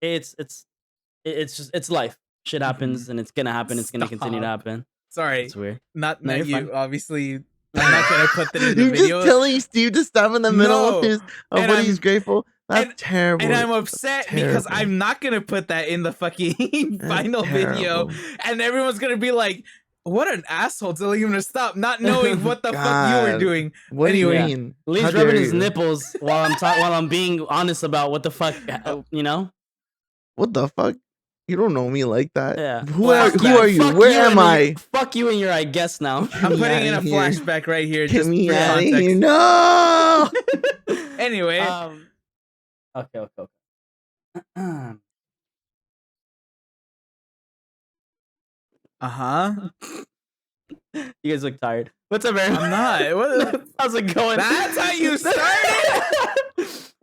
it's just it's life. Shit happens, and it's gonna happen. It's gonna continue to Stop. happen. Sorry, It's weird. not No, you're you. fine. Obviously, I'm not gonna put that in the You're video. just telling Steve to stop in the middle of No, his of and what he's grateful. That's and, terrible. and I'm That's upset because terrible. I'm not gonna put that in the fucking That's final video, terrible. and everyone's gonna be like, "What an asshole!" Telling him to stop, not knowing what the fuck you were God. doing. What do you Anyway, mean? Lee's How rubbing dare his you? nipples while I'm being honest about what the fuck, you know? What the fuck? You don't know me like that. Yeah. Who are Flashback. you? Where am I? Fuck you and your I guess now. Get I'm me putting in outta a here. flashback right here, Get just me for out of context. here. No. Anyway, Okay. You guys look tired. What's up, everyone? I'm not. What? How's it going? That's how you started.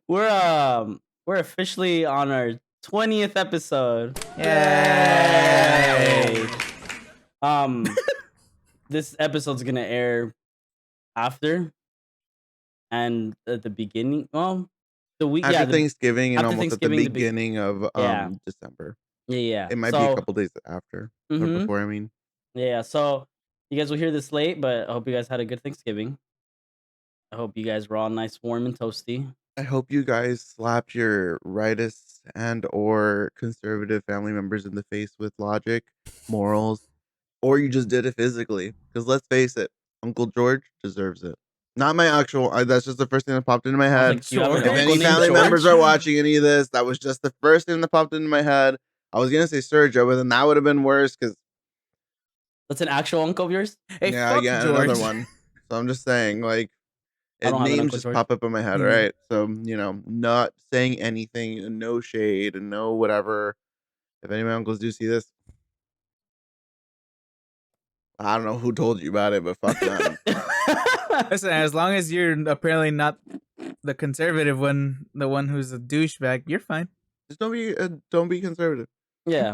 We're officially on our 20th episode. Yay! This episode's gonna air after and at the beginning. Well, the week After Thanksgiving and after almost Thanksgiving, at the beginning of yeah. December. Yeah. It might be a couple days after or before. I mean, yeah. So you guys will hear this late, but I hope you guys had a good Thanksgiving. I hope you guys were all nice, warm, and toasty. I hope you guys slapped your rightist and or conservative family members in the face with logic, morals, or you just did it physically. Because let's face it, Uncle George deserves it. Not my actual. That's just the first thing that popped into my head. Like, you have an If uncle any named family George? members are watching any of this, that was just the first thing that popped into my head. I was gonna say Sergio, but then that would have been worse because That's an actual uncle of yours? Hey, yeah, fuck yeah, George. another one. So I'm just saying, like, I don't have an names Uncle just George. pop up in my head, Mhm. right? So not saying anything, and no shade, and no whatever. If any of my uncles do see this, I don't know who told you about it, but fuck them. Listen, as long as you're apparently not the conservative one, the one who's a douchebag, you're fine. Just don't be conservative. Yeah.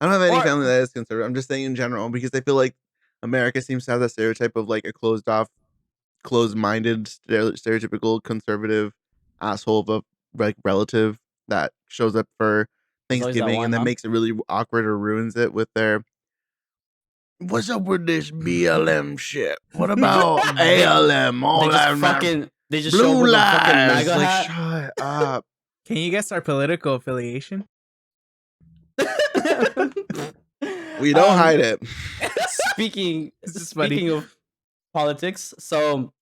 I don't have any Or- family that is conservative. I'm just saying in general because I feel like America seems to have that stereotype of like a closed off, closed-minded, stereotypical conservative asshole of a like relative that shows up for There's always that Thanksgiving one, and then huh? makes it really awkward or ruins it with their "What's up with this BLM shit? What about ALM? All They just show up blue with a fucking lives." MAGA Like, hat. shut up. Can you guess our political affiliation? We don't hide it. Speaking This is funny. of politics, so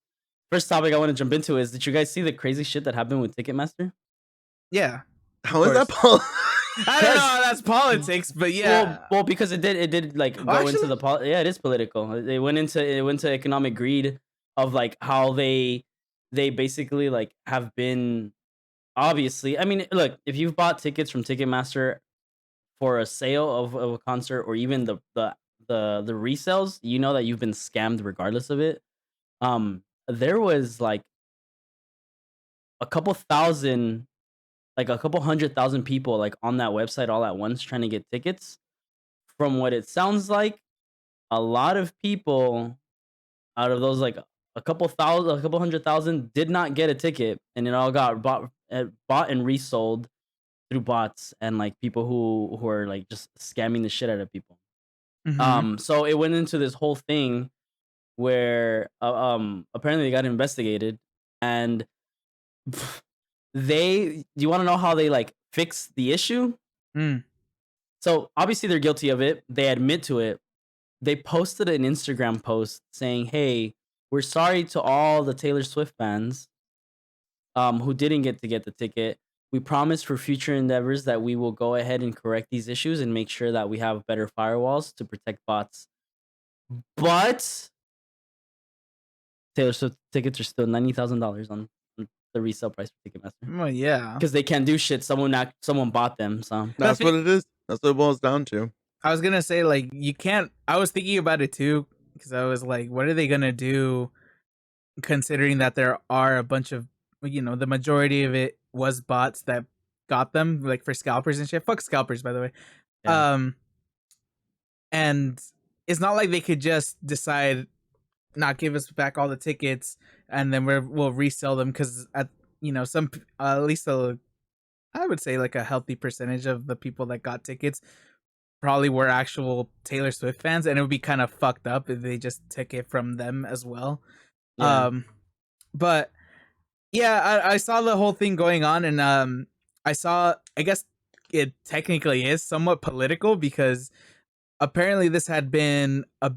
first topic I want to jump into is: did you guys see the crazy shit that happened with Ticketmaster? Yeah. How is that course. possible? I don't know how that's politics, but yeah. Well, because it did like go Actually- into the yeah, it is political. It went into economic greed of like how they basically like have been obviously. I mean, look, if you've bought tickets from Ticketmaster for a sale of a concert or even the resales, you know that you've been scammed regardless of it. There was like a couple hundred thousand people like on that website all at once trying to get tickets. From what it sounds like, a lot of people out of those like a couple hundred thousand did not get a ticket, and it all got bought and resold through bots and like people who are like just scamming the shit out of people. Mhm. So it went into this whole thing where apparently they got investigated, and do you want to know how they like fix the issue? Mm. So obviously they're guilty of it. They admit to it. They posted an Instagram post saying, "Hey, we're sorry to all the Taylor Swift fans who didn't get the ticket. We promise for future endeavors that we will go ahead and correct these issues and make sure that we have better firewalls to protect bots." But Taylor Swift tickets are still $90,000 on the resale price for Ticketmaster Well, yeah. because they can't do shit. Someone bought them. So That's what it is. That's what it boils down to. I was gonna say, like, you can't. I was thinking about it too because I was like, what are they gonna do? Considering that there are a bunch of, the majority of it was bots that got them, like for scalpers and shit. Fuck scalpers, by the way. Yeah. And it's not like they could just decide not give us back all the tickets and then we'll resell them because at least I would say like a healthy percentage of the people that got tickets probably were actual Taylor Swift fans, and it would be kind of fucked up if they just took it from them as well. Yeah. Um, but yeah, I saw the whole thing going on, and I guess it technically is somewhat political because apparently this had been a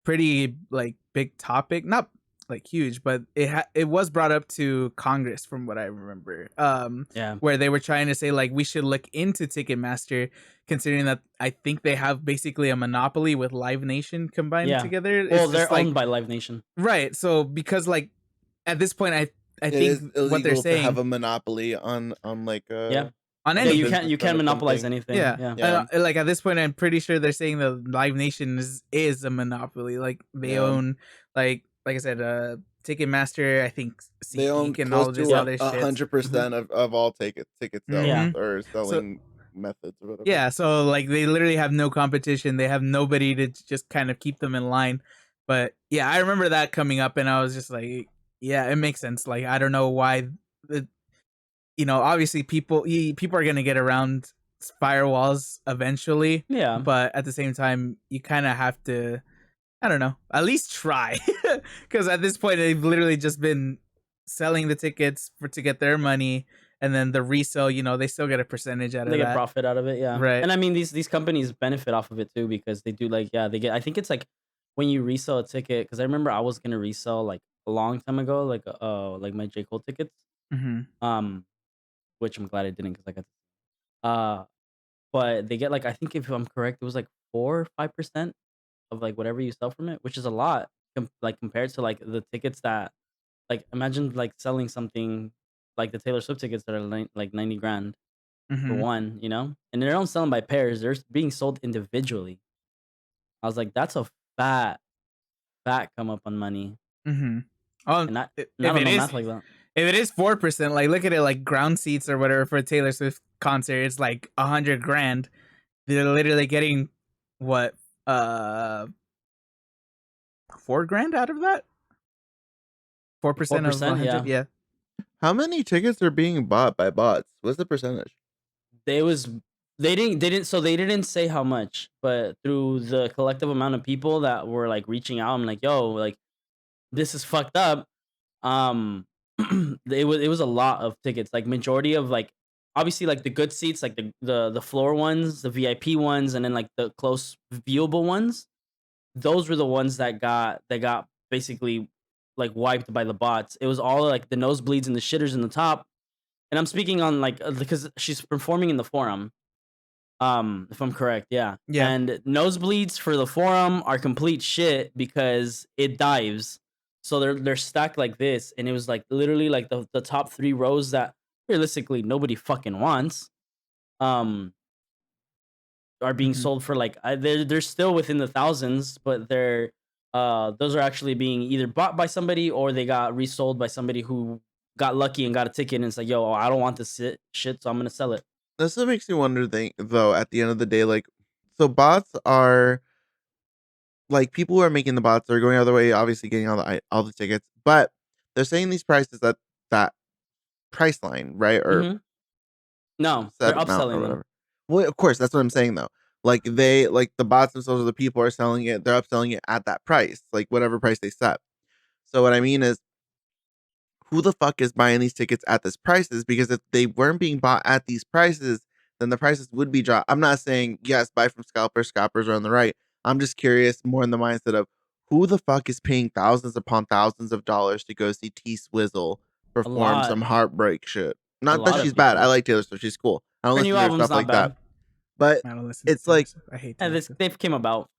pretty like big topic, not like huge, but it was brought up to Congress from what I remember. Yeah. Where they were trying to say like we should look into Ticketmaster, considering that I think they have basically a monopoly with Live Nation combined Yeah. together. Well, It's just they're like owned by Live Nation. right. So because like at this point, I It think is what they're illegal to have saying a monopoly on like Yeah. on Yeah, a you anything. can't business you kind can't of monopolize something. anything. Yeah. Yeah. Yeah. Like at this point, I'm pretty sure they're saying the Live Nation is a monopoly. Like they Yeah. own like I said, Ticketmaster. I think They own SeatGeek and close all this to Yeah. other shit. 100% of all ticket sales Yeah. Mm-hmm. or So selling methods or whatever. yeah, so like they literally have no competition. They have nobody to just kind of keep them in line. But yeah, I remember that coming up, and I was just like, yeah, it makes sense. Like I don't know why the obviously people are gonna get around firewalls eventually, Yeah. but at the same time, you kind of have to, I don't know, at least try, because at this point they've literally just been selling the tickets to get their money, and then the resale, they still get a percentage out They of get that, profit out of it, yeah. right? And I mean these companies benefit off of it too because they do like yeah, they get I think it's like when you resell a ticket because I remember I was gonna resell like a long time ago, like my J. Cole tickets. Mm-hmm. Um, which I'm glad I didn't because I got but they get like I think if I'm correct, it was like 4 or 5% of like whatever you sell from it, which is a lot like compared to like the tickets that like imagine like selling something like the Taylor Swift tickets that are like 90 grand for Mm-hmm. one, and they don't sell them by pairs. They're being sold individually. I was like, that's a fat, fat come up on money, Mm-hmm. and I If don't it know is math like that. if it is 4%, like look at it like ground seats or whatever for a Taylor Swift concert, it's like 100 grand. They're literally getting what, uh 4 grand out of that. 4% of 4%, 100, yeah. yeah. How many tickets are being bought by bots? What's the percentage? They was they didn't say how much, but through the collective amount of people that were like reaching out, I'm like, yo, like this is fucked up. Um, it was a lot of tickets. Like majority of like obviously like the good seats, like the floor ones, the VIP ones, and then like the close viewable ones. Those were the ones that got basically like wiped by the bots. It was all like the nosebleeds and the shitters in the top. And I'm speaking on like because she's performing in the forum. If I'm correct, yeah. Yeah. And nosebleeds for the forum are complete shit because it dives. So they're stacked like this, and it was like literally like the top 3 rows that realistically nobody fucking wants. Um, are being Mhm. sold for like they're still within the thousands, but those are actually being either bought by somebody or they got resold by somebody who got lucky and got a ticket and it's like, yo, I don't want this shit, so I'm gonna sell it. That's what makes me wonder though, at the end of the day, like so bots are like people who are making the bots are going out of their way, obviously getting all the tickets, but they're saying these prices at that price line, right? Or Mm-hmm. No, they're set amount or upselling them. whatever. Well, of course, that's what I'm saying though. Like the bots themselves or the people are selling it, they're upselling it at that price, like whatever price they set. So what I mean is who the fuck is buying these tickets at these prices? Because if they weren't being bought at these prices, then the prices would be dropped. I'm not saying yes, buy from scalpers. Scalpers are on the right. I'm just curious, more in the mindset of who the fuck is paying thousands upon thousands of dollars to go see T Swizzle A perform lot. some heartbreak shit. A Not that lot of she's bad. I people. like Taylor Swift. She's cool. I don't Her listen new to her album's stuff not like that. bad. But I don't listen to it's Taylor like Swift. I hate And Taylor Swift. they've came about.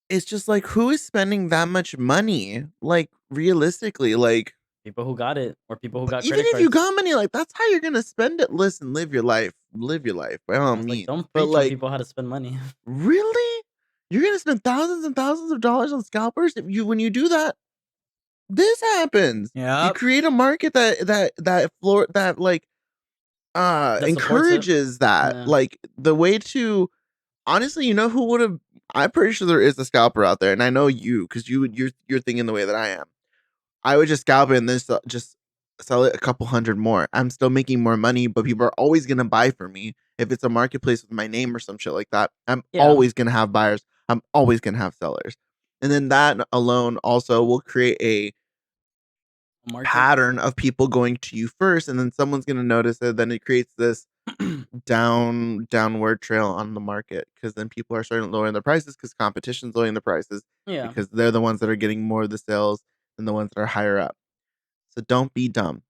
it's just like who is spending that much money? Like realistically, like People who got it or people who but got even credit if you cards. got money, like that's how you're gonna spend it. Listen, live your life. Live your life by all I was like, means. don't But preach on like, people how to spend money. really? You're gonna spend thousands and thousands of dollars on scalpers? If you when you do that, this happens. You Yep. create a market that floor that like That supports it. encourages that. Yeah. Like the way to honestly, you know who would have I'm pretty sure there is a scalper out there, and I know you because you're thinking the way that I am. I would just scalp it and then just sell it a couple hundred more. I'm still making more money, but people are always gonna buy for me. If it's a marketplace with my name or some shit like that, I'm Yeah, always gonna have buyers. I'm always gonna have sellers. And then that alone also will create a market. pattern of people going to you first, and then someone's gonna notice it. Then it creates this downward trail on the market, because then people are starting lowering the prices because competition's lowering the prices Yeah. because they're the ones that are getting more of the sales than the ones that are higher up. So don't be dumb.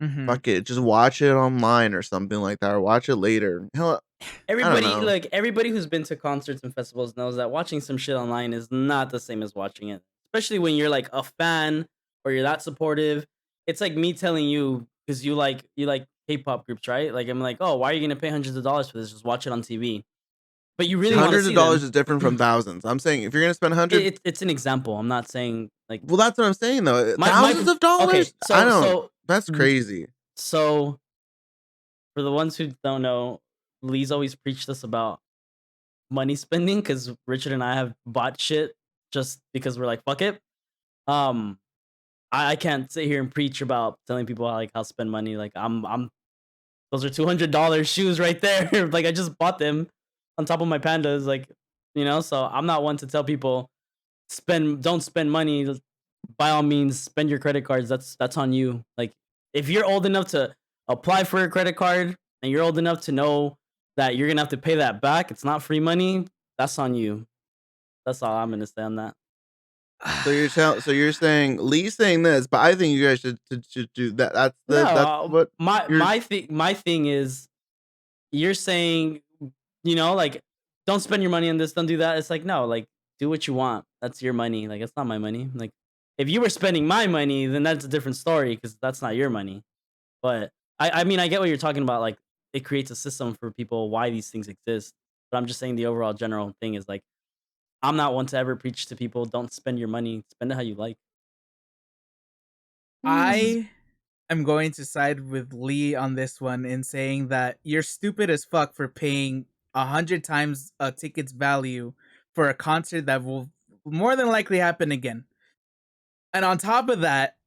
Mm-hmm. Fuck it. Just watch it online or something like that, or watch it later. Hell, I don't Everybody know. like everybody who's been to concerts and festivals knows that watching some shit online is not the same as watching it. Especially when you're like a fan or you're that supportive. It's like me telling you because you like K-pop groups, right? Like I'm like, oh, why are you gonna pay hundreds of dollars for this? Just watch it on TV. But you really want to Hundreds of see dollars them. is different from thousands. I'm saying if you're gonna spend hundred, It's an example. I'm not saying like well, that's what I'm saying though. my Thousands of okay. dollars? I don't. That's Mm, crazy. so for the ones who don't know, Lee's always preached us about money spending because Richard and I have bought shit just because we're like fuck it. Um, I can't sit here and preach about telling people how spend money. Like I'm those are $200 shoes right there. Like I just bought them on top of my pandas. Like so I'm not one to tell people don't spend money. By all means, spend your credit cards. That's on you. Like if you're old enough to apply for a credit card and you're old enough to know that you're gonna have to pay that back, it's not free money. That's on you. That's all I'm gonna say on that. So you're saying Lee's saying this, but I think you guys should do that. No, That's what my you're. my thing is you're saying like don't spend your money on this, don't do that. It's like no, like do what you want. That's your money. Like it's not my money. Like if you were spending my money, then that's a different story because that's not your money. But I mean I get what you're talking about. Like it creates a system for people why these things exist. But I'm just saying the overall general thing is like I'm not one to ever preach to people don't spend your money. Spend it how you like. I am going to side with Lee on this one in saying that you're stupid as fuck for paying 100 times a ticket's value for a concert that will more than likely happen again. And on top of that,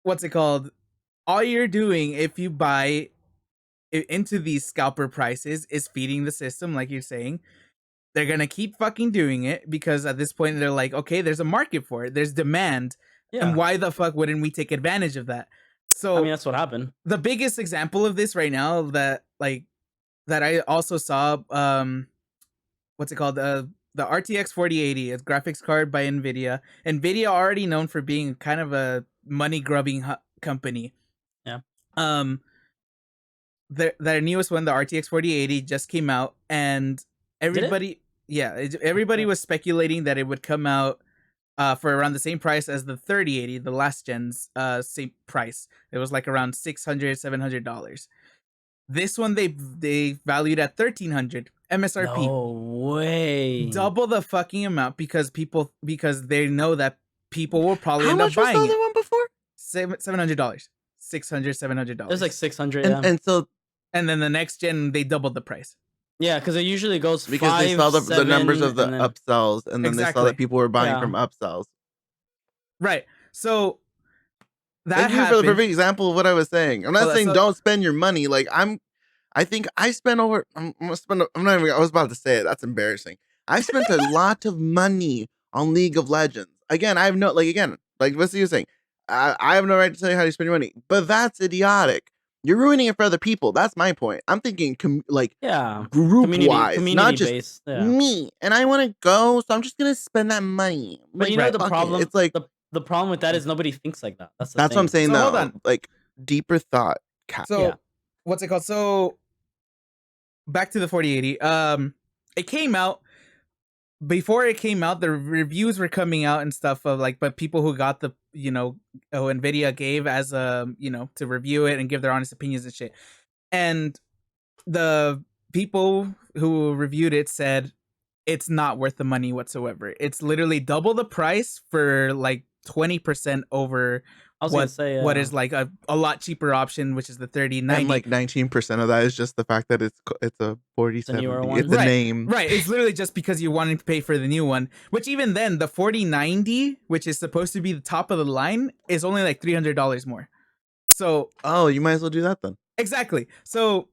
what's it called? All you're doing if you buy into these scalper prices is feeding the system, like you're saying. They're gonna keep fucking doing it because at this point they're like, okay, there's a market for it, there's demand, and Yeah. why the fuck wouldn't we take advantage of that? I mean So that's what happened. the biggest example of this right now that I also saw, what's it called? The RTX 4080, a graphics card by Nvidia. Nvidia already known for being kind of a money grubbing company. Yeah. Um, their newest one, the RTX 4080, just came out, and Did it? everybody, yeah, everybody was speculating that it would come out for around the same price as the 3080, the last gen's same price. It was like around $600-$700. This one they valued at 1300 MSRP, No way. double the fucking amount because they know that people will probably How end up much was the buying other it. one before? $700, It was like $600, $700, 600, yeah. And so and then the next gen they doubled the price. Yeah, because it usually goes because they 5, saw the numbers 7, of the and then upsells, and then they saw that Exactly. people were buying yeah. from upsells. Right. So that Thank you for the happened. perfect example of what I was saying. I'm not saying So don't spend your money. Like I think I spent over. I'm gonna spend. I'm not even. I was about to say it. That's embarrassing. I spent a lot of money on League of Legends. Again, I have no like what's you saying? I have no right to tell you how to spend your money, but that's idiotic. You're ruining it for other people. That's my point. I'm thinking like Yeah. group Community wise, not community just based. Yeah. me. And I want to go, so I'm just gonna spend that money. But Like right. the fuck it. problem It's like the problem with that is nobody thinks like that. That's the that's what I'm thing. saying So hold though. on. Like deeper thought, cat. Yeah. So what's it called? So back to the 4080. It came out before it came out. The reviews were coming out and stuff of like, but people who got the Nvidia gave as to review it and give their honest opinions and shit. And the people who reviewed it said it's not worth the money whatsoever. It's literally double the price for like 20% over I was gonna say what is like a lot cheaper option, which is the 3090. And like 19% of that is just the fact that it's a 4070. newer one. It's a right, name. Right. It's literally just because you wanted to pay for the new one, which even then, the 4090, which is supposed to be the top of the line, is only like $300 more. So you might as well do that then. exactly. So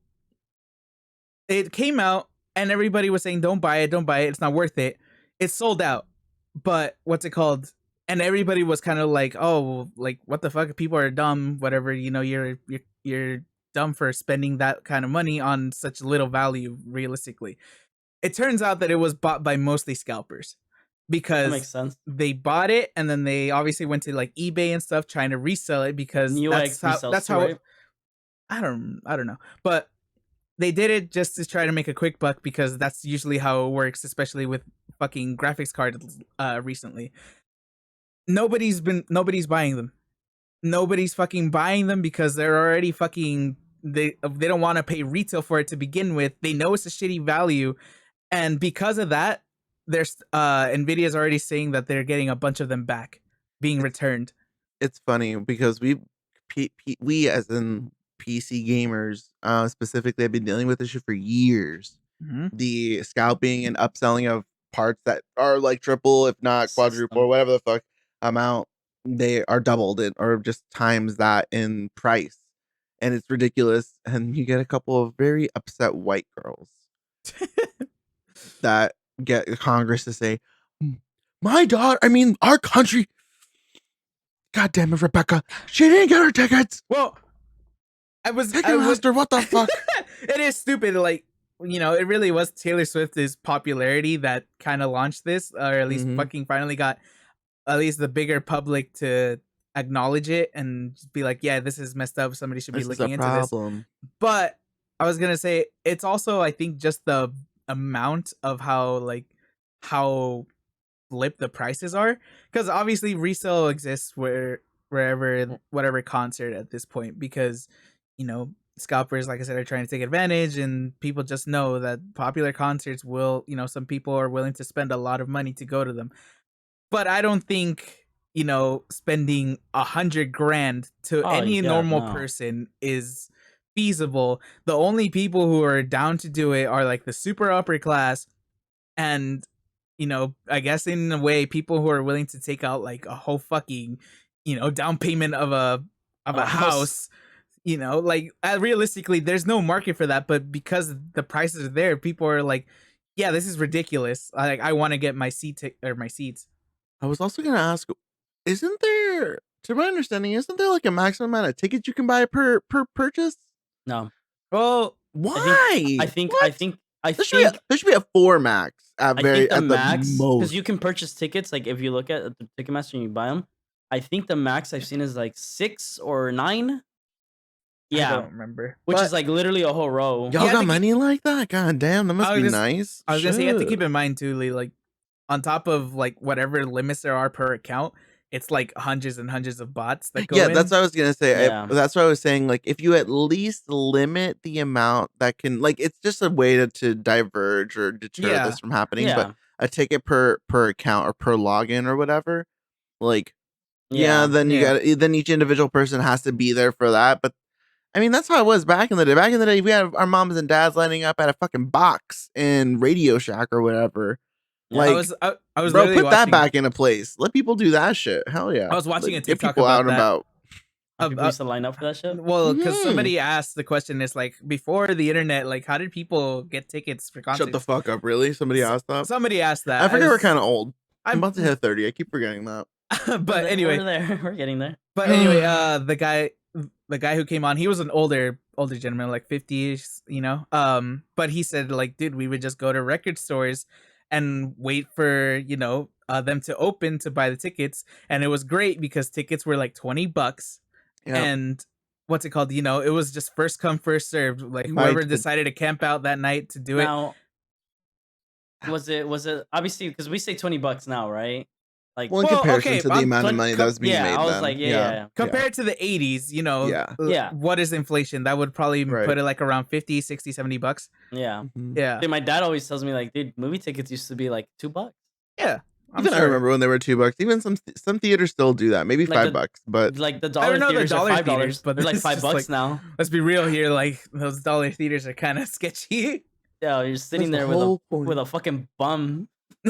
it came out and everybody was saying, don't buy it, it's not worth it. It's sold out. But what's it called? And everybody was kind of like, oh, like what the fuck? People are dumb, whatever, you're dumb for spending that kind of money on such little value realistically. It turns out that it was bought by mostly scalpers That makes because sense. they bought it and then they obviously went to like eBay and stuff trying to resell it because Newegg resells too, right? I don't know. But they did it just to try to make a quick buck because that's usually how it works, especially with fucking graphics cards recently. Nobody's buying them. Nobody's fucking buying them because they're already fucking they don't want to pay retail for it to begin with. They know it's a shitty value, and because of that, there's Nvidia's already saying that they're getting a bunch of them back being returned. It's funny because we as in PC gamers specifically have been dealing with this shit for years. Mm-hmm. The scalping and upselling of parts that are like triple, if not quadruple, or whatever the fuck amount, they are doubled it or just times that in price. And it's ridiculous. And you get a couple of very upset white girls that get Congress to say, my daughter, I mean, our country, God damn it, Rebecca, she didn't get her tickets. Well, I was Ticketmaster, what the fuck? It is stupid. Like, it really was Taylor Swift's popularity that kind of launched this, or at least fucking finally got at least the bigger public to acknowledge it and be like, yeah, this is messed up. Somebody should be looking into this. But I was gonna say it's also, I think, just the amount of how flip the prices are, because obviously resale exists wherever whatever concert at this point, because scalpers, like I said, are trying to take advantage, and people just know that popular concerts will, some people are willing to spend a lot of money to go to them. But I don't think spending $100,000 to any normal person is feasible. The only people who are down to do it are like the super upper class, and I guess in a way, people who are willing to take out like a whole fucking down payment of a house. Like realistically, there's no market for that, but because the prices are there, people are like, yeah, this is ridiculous. I want to get my my seats. I was also gonna ask, isn't there, to my understanding, isn't there like a maximum amount of tickets you can buy per purchase? No. Well, why? I think there should be a 4 max at the max, most. because you can purchase tickets. Like if you look at the Ticketmaster and you buy them, I think the max I've seen is like 6 or 9. Yeah, I don't remember. Which is like literally a whole row. Y'all got money like that? God damn, that must be nice. I was gonna say, you have to keep in mind too, Lee, like on top of like whatever limits there are per account, it's like hundreds and hundreds of bots that go in. That's what I was gonna say. That's what I was saying. Like, if you at least limit the amount that can, like, it's just a way to diverge or deter this from happening. But a ticket per account or per login or whatever, like, then then each individual person has to be there for that. But I mean, that's how it was back in the day. Back in the day, we had our moms and dads lining up at a fucking box in Radio Shack or whatever. Like, I was bro, put that back into place. Let people do that shit. Hell yeah. I was watching a TikTok get people out and about. People used to line up for that shit. Well, because somebody asked the question, is like, before the internet, like, how did people get tickets for concerts? Shut the fuck up, really? Somebody asked that? Somebody asked that. I forget we're kind of old. I'm about to hit 30. I keep forgetting that. But anyway, we're getting there. But anyway, the guy who came on, he was an older gentleman, like 50ish, but he said, like, dude, we would just go to record stores and wait for them to open to buy the tickets, and it was great because tickets were like $20, and what's it called? It was just first come first served. Like whoever decided to camp out that night to do it. Now, was it obviously, because we say $20 now, right? Like, well, in comparison to the amount of money that was being made, I was like, compared to the 80s, what is inflation? That would probably put it like around 50, 60, $70. Yeah. Yeah. Dude, my dad always tells me, like, dude, movie tickets used to be like $2. Yeah. I remember when they were $2. Even some theaters still do that. Maybe like $5, but like the dollar theaters are $5, but they're like $5 now. Let's be real here. Like, those dollar theaters are kind of sketchy. Yeah, you're sitting there with a fucking bum.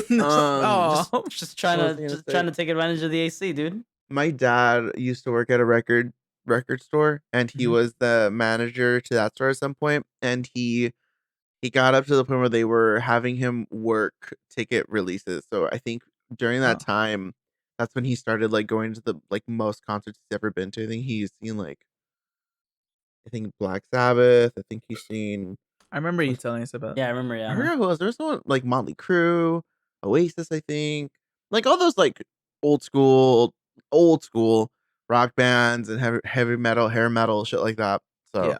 Just trying to take advantage of the AC, dude. My dad used to work at a record record store, and he Mhm. was the manager to that store at some point, and he got up to the point where they were having him work ticket releases. So I think during that Oh, time, that's when he started like going to the like most concerts he's ever been to. I think he's seen like I think Black Sabbath. I think he's seen I remember you was telling us about. Yeah, I remember. I Yeah, forgot who else. There's someone like Motley Crue, Oasis, I think. Like all those like old school, old school rock bands and heavy metal, hair metal, shit like that. So Yeah.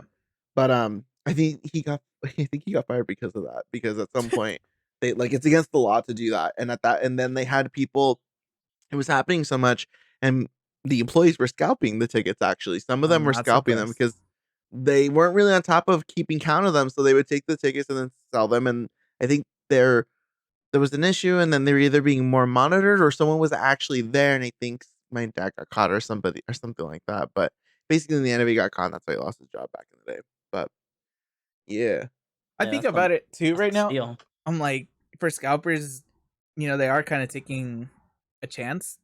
but, I think he got I think he got fired because of that, because at some point, they like, it's against the law to do that, and then they had people it was happening so much, and the employees were scalping the tickets, actually. Some of them I'm were not scalping them surprised. because they weren't really on top of keeping count of them, so they would take the tickets and then sell them, and I think there was an issue, and then they were either being more monitored or someone was actually there, and I think my dad got caught or somebody or something like that, but basically in the end of it, he got caught, and that's why he lost his job back in the day, but yeah. I yeah, think about it too that's right a now. steal. I'm like, for scalpers, they are kind of taking a chance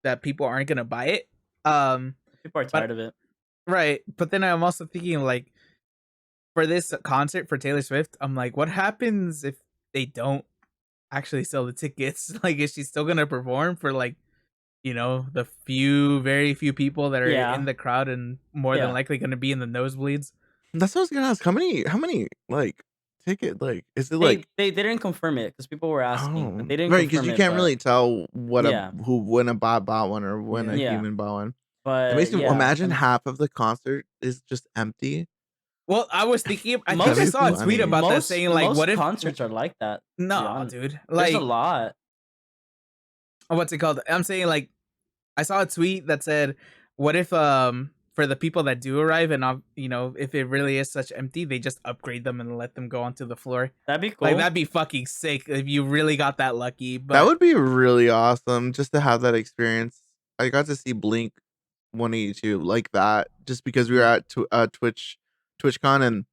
that people aren't gonna buy it. Um, People are but tired of it. right, but then I'm also thinking like for this concert for Taylor Swift, I'm like, what happens if they don't actually sell the tickets? Like, is she still gonna perform for like the very few people that are in Yeah, the crowd and more than yeah. likely gonna be in the nosebleeds? That's what I was gonna ask. How many, like, ticket like, is it, like They didn't confirm it because people were asking, but oh, they didn't right? Because confirm you it. can't But really tell what a yeah, who when a bot bought one or when a Yeah. yeah, human bought one. It but makes me yeah. imagine half of the concert is just empty. Well, I was thinking. I think That'd I be Most saw a tweet funny. about that saying like, most "What if?" concerts are like that. To be No, honest, dude. there's a Like, lot. what's it called? I'm saying like, I saw a tweet that said, "What if for the people that do arrive and if it really is such empty, they just upgrade them and let them go onto the floor." That'd be Like cool. that'd be fucking sick if you really got that lucky. That But would be really awesome just to have that experience. I got to see Blink 182 like that just because we were mm, at TwitchCon and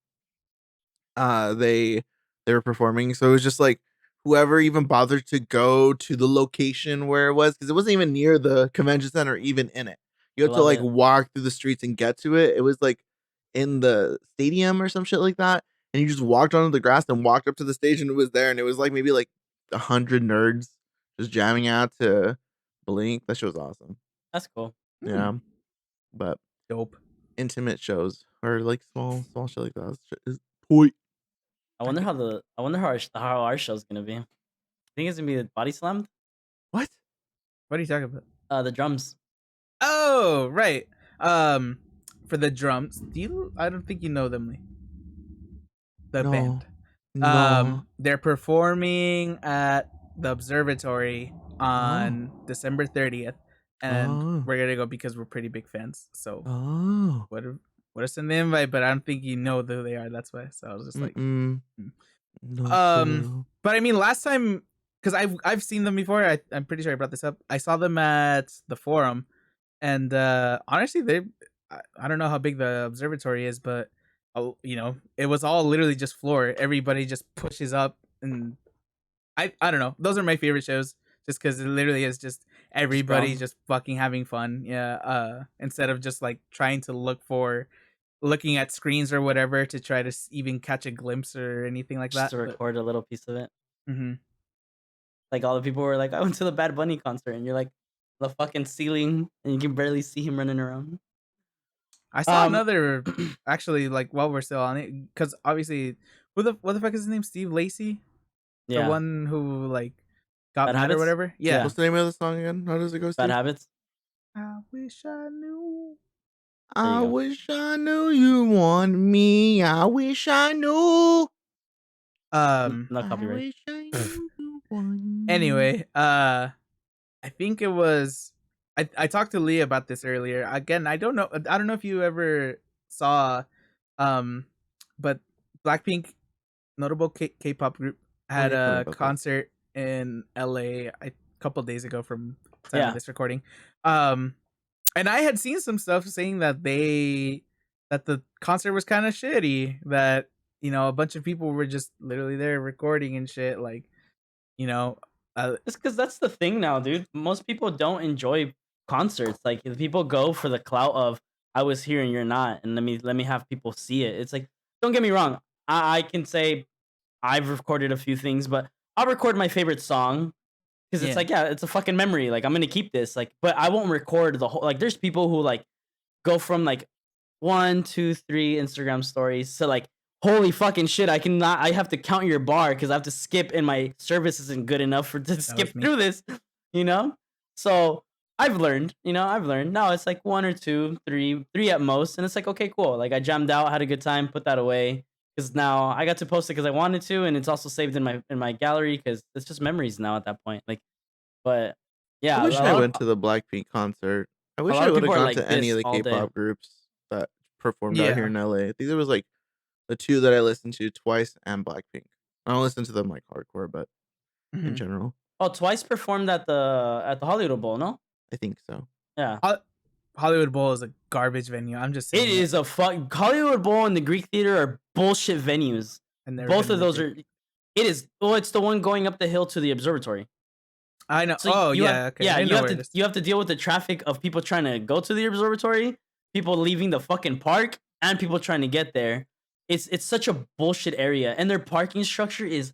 they were performing, so it was just like whoever even bothered to go to the location where it was, because it wasn't even near the convention center, even in it. You I had to love like it. walk through the streets and get to it. It was like in the stadium or some shit like that, and you just walked onto the grass and walked up to the stage, and it was there, and it was like maybe like 100 nerds just jamming out to Blink. That shit was awesome. That's cool. Yeah, but dope. intimate shows or like small shit like that is toy. I wonder how our show's gonna be. Think it's gonna be body slammed? What? What are you talking about? The drums. Oh, right. Um, for the drums, do you? I don't think you know them, Lee. The No. band. No. They're performing at the observatory Oh. on December 30th, and Oh. we're gonna go because we're pretty big fans. So Oh. what is in the invite? But I don't think you know who they are. That's why. So I was just like, Mm-mm. hmm. No clue. But I mean, last time because I've seen them before. I'm pretty sure I brought this up. I saw them at the Forum, and honestly, I don't know how big the observatory is, but it was all literally just floor. Everybody just pushes up, and I don't know. Those are my favorite shows, just because it literally is just everybody Scrum. just fucking having fun. Yeah. Instead of just like trying to looking at screens or whatever to try to even catch a glimpse or anything like Just that. to But record a little piece of it. hmm Like all the people were like, I went to the Bad Bunny concert, and you're like the fucking ceiling, and you can barely see him running around. I saw Um, another actually like while we're still on it, because obviously, what the fuck is his name? Steve Lacy, the yeah, one who like got Bad mad or Habits. whatever. Yeah. Yeah, What's the name of the song again? How does it go, Bad Steve? Habits. I wish I knew. There you I go. wish I knew you want me. I wish I knew. Um. No I copyright. wish I knew you want me. Anyway, I think it was. I talked to Leah about this earlier. Again, I don't know. I don't know if you ever saw, um, but Blackpink, notable K-pop group, Oh had yeah, tell me a about that. concert in LA a couple days ago from the time of Yeah, this recording. Um, and I had seen some stuff saying that the concert was kind of shitty. That a bunch of people were just literally there recording and shit. Like you know, it's because that's the thing now, dude. Most people don't enjoy concerts. Like people go for the clout of I was here and you're not, and let me have people see it. It's like, don't get me wrong, I can say I've recorded a few things, but I'll record my favorite song because it's Yeah. like, yeah, it's a fucking memory. Like I'm gonna keep this, like, but I won't record the whole. Like, there's people who like go from like 1, 2, 3 Instagram stories to like, holy fucking shit, I have to count your bar because I have to skip and my service isn't good enough for to That was skip me. through this, you know? So I've learned. Now it's like 1 or 2, 3, 3 at most, and it's like, okay, cool. Like I jammed out, had a good time, put that away. Because now I got to post it because I wanted to, and it's also saved in my gallery because it's just memories now at that point. Like, but I yeah, wish I went to the Blackpink concert. I a wish lot I of would have people are gone like to any of this the all day. K-pop groups that performed out here Yeah. in LA. I think there was like the two that I listened to, Twice and Blackpink. I don't listen to them like hardcore, but in Mhm. general, Oh, Twice performed at the Hollywood Bowl, no? I think so. Yeah. Hollywood Bowl is a garbage venue. I'm just It saying it. is a fuck. Hollywood Bowl and the Greek Theater are bullshit venues. I've never Both been of there those too. are. It is. Well, it's the one going up the hill to the observatory. I know. So Oh you have, yeah, okay. yeah, I know where it is. you have to deal with the traffic of people trying to go to the observatory, people leaving the fucking park, and people trying to get there. It's such a bullshit area, and their parking structure is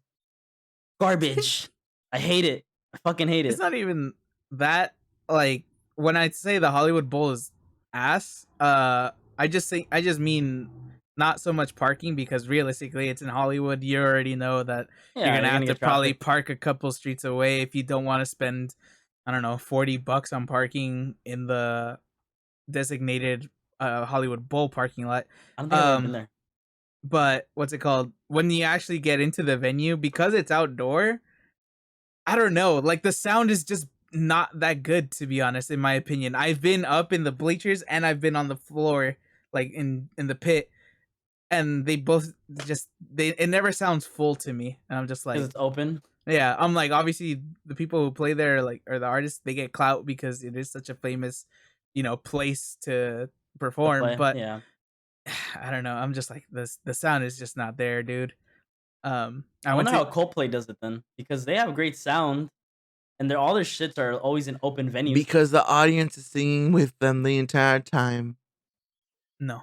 garbage. I hate it. I fucking hate It's it. not even that. Like when I say the Hollywood Bowl is ass, I just mean not so much parking because realistically it's in Hollywood. You already know that you're Yeah, gonna you're have gonna to get probably traffic. park a couple streets away if you don't want to spend, I don't know, $40 on parking in the designated Hollywood Bowl parking lot. I don't think I've ever been Um, there. but what's it called? When you actually get into the venue, because it's outdoor, I don't know. Like the sound is just not that good, to be honest, in my opinion. I've been up in the bleachers and I've been on the floor, like in the pit, and they both just they it never sounds full to me. And I'm just Because like, it's open yeah, I'm like, obviously the people who play there, like, or the artists, they get clout because it is such a famous, place to to perform. play. But Yeah. I don't know. I'm just like this. The sound is just not there, dude. I I went wonder to how Coldplay does it then, because they have great sound and all their shits are always in open venues. Because the audience is singing with them the entire time. no.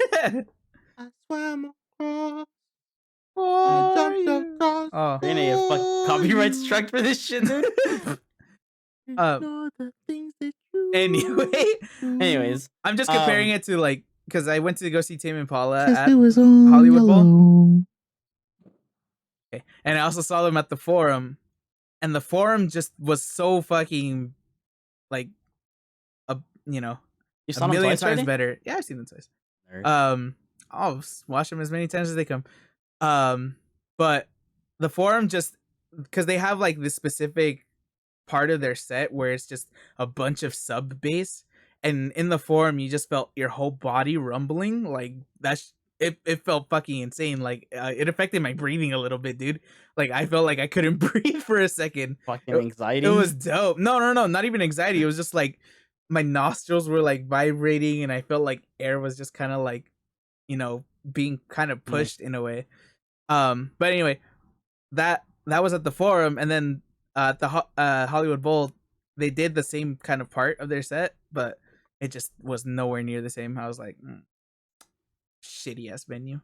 I swam across, I For jumped you. across Oh. You're gonna get fuck for copyright you. struck for this shit, dude. And all the things that Anyway, you do. Anyways, I'm just comparing it to like because I went to go see Tame Impala Cause it at was all Hollywood Bowl, yellow. okay, and I also saw them at the Forum, and the Forum just was so fucking like a you know you a saw them million twice times already? better. Yeah, I've seen them twice. Nerd. I'll watch them as many times as they come. But the Forum just because they have like this specific part of their set where it's just a bunch of sub bass, and in the Forum you just felt your whole body rumbling. Like that's it felt fucking insane. Like it affected my breathing a little bit, dude. Like I felt like I couldn't breathe for a second. Fucking It anxiety. was dope. No, not even anxiety. It was just like my nostrils were like vibrating, and I felt like air was just kind of like being kind of Nice. pushed in a way. But anyway, that was at the Forum, and then at the Hollywood Bowl, they did the same kind of part of their set, but it just was nowhere near the same. I was like, shitty ass venue.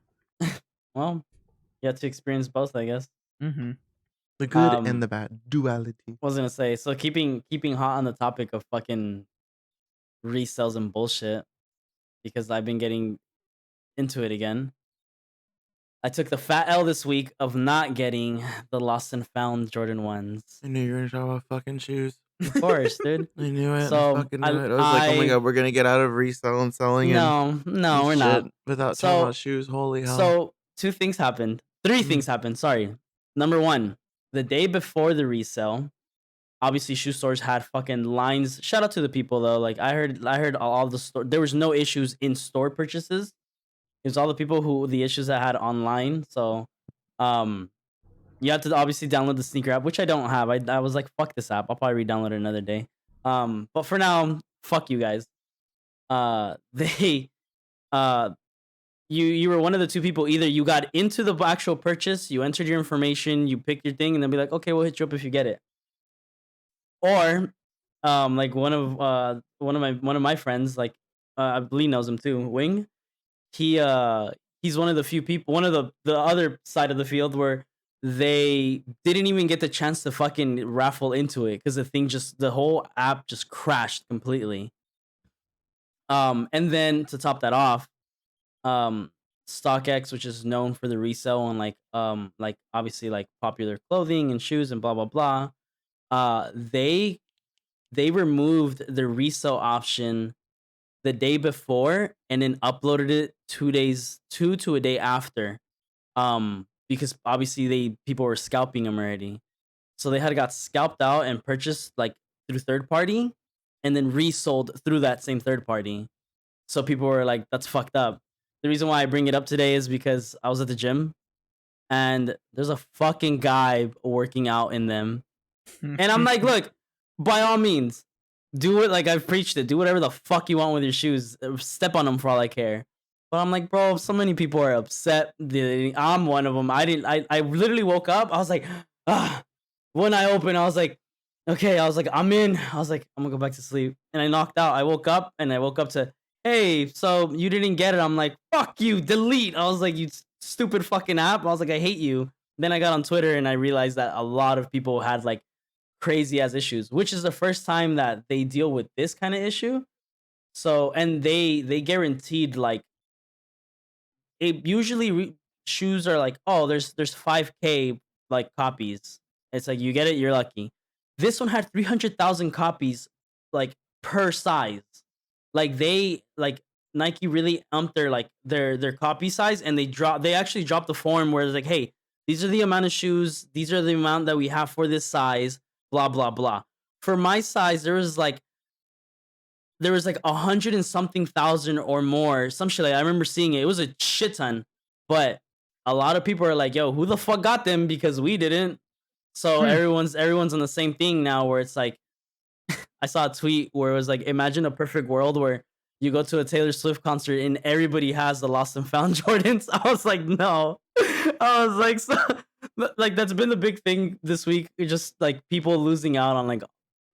Well, you had to experience both, I guess. Mm-hmm. The good Um, and the bad duality. was gonna say, so keeping hot on the topic of fucking resells and bullshit, because I've been getting into it again. I took the fat L this week of not getting the lost and found Jordan 1s. I knew you were gonna talk about fucking shoes. Of course, dude. I knew it. So, I fucking knew it. I was like, oh my god, we're gonna get out of resell and selling no, and we're shit not. without talking about So, shoes. Holy hell. so 2 things happened. 3 things happened. Sorry. Number 1, the day before the resale, obviously shoe stores had fucking lines. Shout out to the people though. Like I heard all the store. There was no issues in store purchases. It was all the people who the issues that had online. So, you have to obviously download the sneaker app, which I don't have. I was like, fuck this app. I'll probably re-download it another day. But for now, fuck you guys. They, uh, you were one of the 2 people. Either you got into the actual purchase, you entered your information, you picked your thing, and then be like, okay, we'll hit you up if you get it. Or, like one of my friends, like I believe knows him too. Wing. He he's one of the few people, one of the other side of the field where they didn't even get the chance to fucking raffle into it because the whole app just crashed completely. And then to top that off, um, StockX, which is known for the resale on like obviously like popular clothing and shoes and blah blah blah. They removed the resale option the day before and then uploaded it 2 days, 2 to a day after. Because obviously people were scalping them already. So they had got scalped out and purchased like through third party and then resold through that same third party. So people were like, that's fucked up. The reason why I bring it up today is because I was at the gym and there's a fucking guy working out in them. And I'm like, look, by all means, do it like I've preached it. Do whatever the fuck you want with your shoes. Step on them for all I care. But I'm like, bro, so many people are upset. I'm one of them. I literally woke up. I was like, ah. When I opened, I was like, okay. I was like, I'm in. I was like, I'm gonna go back to sleep. And I knocked out. I woke up and I woke up to, hey, so you didn't get it. I'm like, fuck you, delete. I was like, you stupid fucking app. I was like, I hate you. Then I got on Twitter and I realized that a lot of people had like crazy ass issues, which is the first time that they deal with this kind of issue. So, and they guaranteed like it usually shoes are like, oh, there's 5K like copies. It's like you get it, you're lucky. This one had 300,000 copies like per size. Like Nike really umped their copy size and they actually dropped the form where it's like, hey, these are the amount of shoes, these are the amount that we have for this size, blah blah blah. For my size, there was like 100 and something thousand or more, some shit. Like I remember seeing it. It was a shit ton, but a lot of people are like, "Yo, who the fuck got them?" Because we didn't. So everyone's on the same thing now. Where it's like, I saw a tweet where it was like, imagine a perfect world where you go to a Taylor Swift concert and everybody has the lost and found Jordans. I was like, no. I was like, so, like that's been the big thing this week. Just like people losing out on like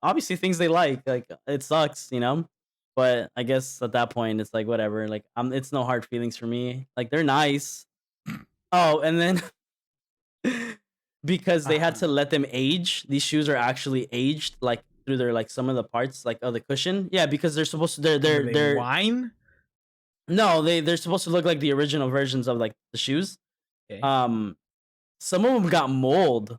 obviously things they like. Like it sucks, you know. But I guess at that point it's like whatever. Like it's no hard feelings for me. Like they're nice. Oh, and then because they had to let them age, these shoes are actually aged like through their like some of the parts like of the cushion. Yeah, because they're supposed to they're wine. no, they're supposed to look like the original versions of like the shoes. Okay. Some of them got mold,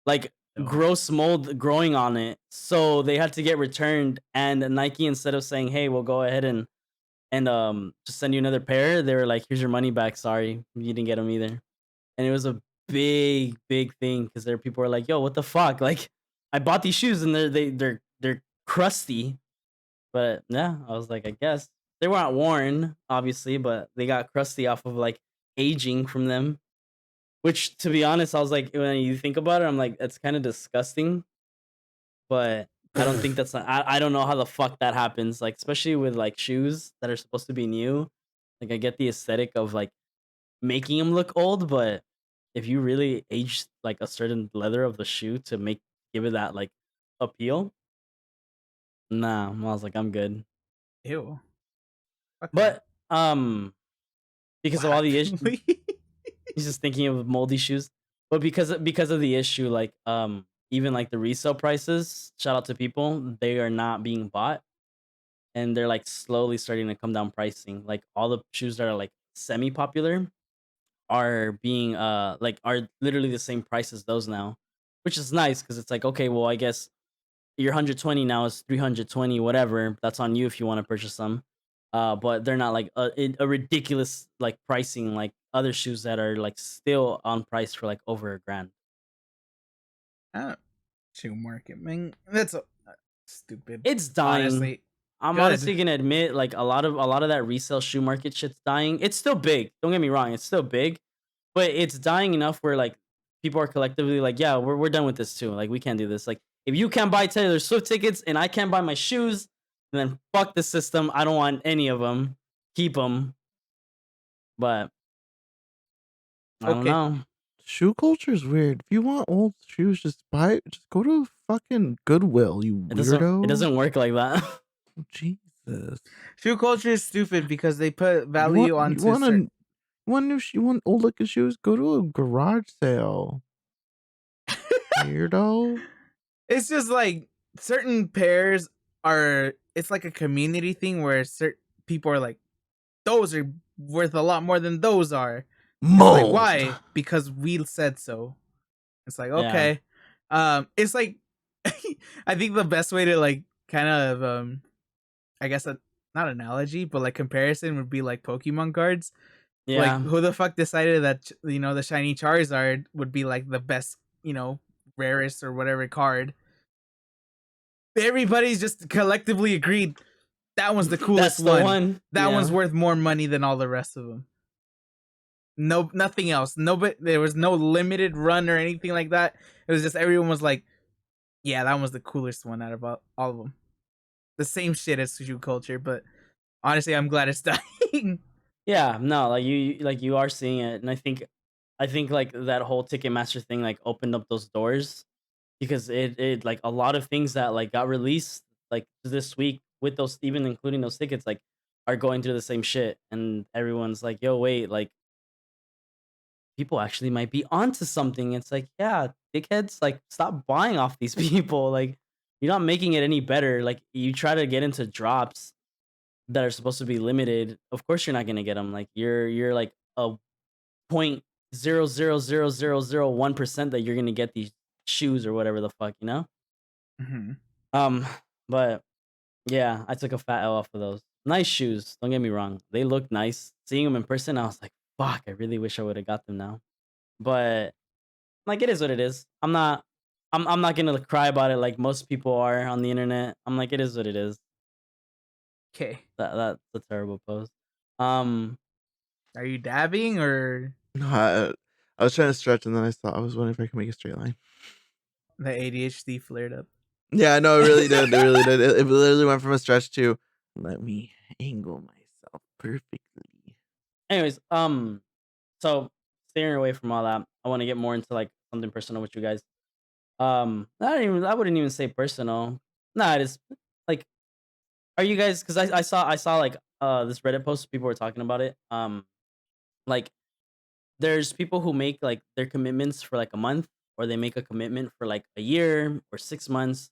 like gross mold growing on it, so they had to get returned. And Nike, instead of saying, "Hey, we'll go ahead and just send you another pair," they were like, "Here's your money back. Sorry, you didn't get them either." And it was a big thing because there people were like, "Yo, what the fuck?" Like, I bought these shoes and they're crusty. But yeah, I was like, I guess they weren't worn, obviously, but they got crusty off of like aging from them. Which, to be honest, I was like, when you think about it, I'm like, that's kind of disgusting. But I don't think that's not, I don't know how the fuck that happens. Like, especially with like shoes that are supposed to be new. Like, I get the aesthetic of like making them look old, but if you really age like a certain leather of the shoe to give it that like appeal, nah, I was like, I'm good. Ew. Okay. But because of all the issues, Why? he's just thinking of moldy shoes. But because of the issue, like even like the resale prices, shout out to people, they are not being bought, and they're like slowly starting to come down pricing. Like all the shoes that are like semi popular are being like are literally the same price as those now, which is nice because it's like, okay, well, I guess your 120 now is 320, whatever. That's on you if you want to purchase them. But they're not like a ridiculous like pricing like other shoes that are like still on price for like over $1,000. Shoe market, man. That's stupid. It's dying. Honestly, I'm good. honestly gonna admit, like a lot of that resale shoe market shit's dying. It's still big. Don't get me wrong, it's still big, but it's dying enough where like people are collectively like, yeah, we're done with this too. Like we can't do this. Like if you can't buy Taylor Swift tickets and I can't buy my shoes, then fuck the system. I don't want any of them. Keep them. But I don't Okay. know. Shoe culture is weird. If you want old shoes, just go to fucking Goodwill, you It weirdo. doesn't work like that. Jeez. this? Shoe culture is stupid because they put You want value you onto want certain. a you want old looking shoes? Go to a garage sale, weirdo. It's just like certain pairs are. It's like a community thing where certain people are like, those are worth a lot more than those are. It's like, Mold. why? Because we said so. It's like, Yeah. okay. It's like I think the best way to like kind of I guess not analogy, but like comparison would be like Pokemon cards. Like Yeah. who the fuck decided that the shiny Charizard would be like the best, rarest or whatever card? Everybody's just collectively agreed that one's the coolest That's the one. one. That one's Yeah. worth more money than all the rest of them. No, nothing else. Nobody. There was no limited run or anything like that. It was just everyone was like, "Yeah, that was the coolest one out of all of them." The same shit as Suju culture, but honestly, I'm glad it's dying. Yeah, no, like you are seeing it, and I think like that whole Ticketmaster thing like opened up those doors because it like a lot of things that like got released like this week with those even including those tickets like are going through the same shit, and everyone's like, yo, wait, like people actually might be onto something. It's like, yeah, dickheads, like stop buying off these people. Like you're not making it any better. Like you try to get into drops that are supposed to be limited. Of course, you're not gonna get them. Like you're like a 0.0000001% that you're gonna get these shoes or whatever the fuck, you know. Mhm. Um, but yeah, I took a fat L off of those. Nice shoes. Don't get me wrong. They look nice. Seeing them in person, I was like, fuck, I really wish I would have got them now. But like it is what it is. I'm not gonna cry about it like most people are on the internet. I'm like, it is what it is. Okay. That's a terrible post. Um, Are you dabbing or No, I was trying to stretch, and then I was wondering if I could make a straight line. the ADHD flared up? Yeah, no, it really did. It really did. It literally went from a stretch to let me angle myself perfectly. anyways, so steering away from all that, I want to get more into like something personal with you guys. I wouldn't even say personal. Nah, it is like, are you guys? Because I saw like this Reddit post. People were talking about it. Like there's people who make like their commitments for like a month, or they make a commitment for like a year or 6 months,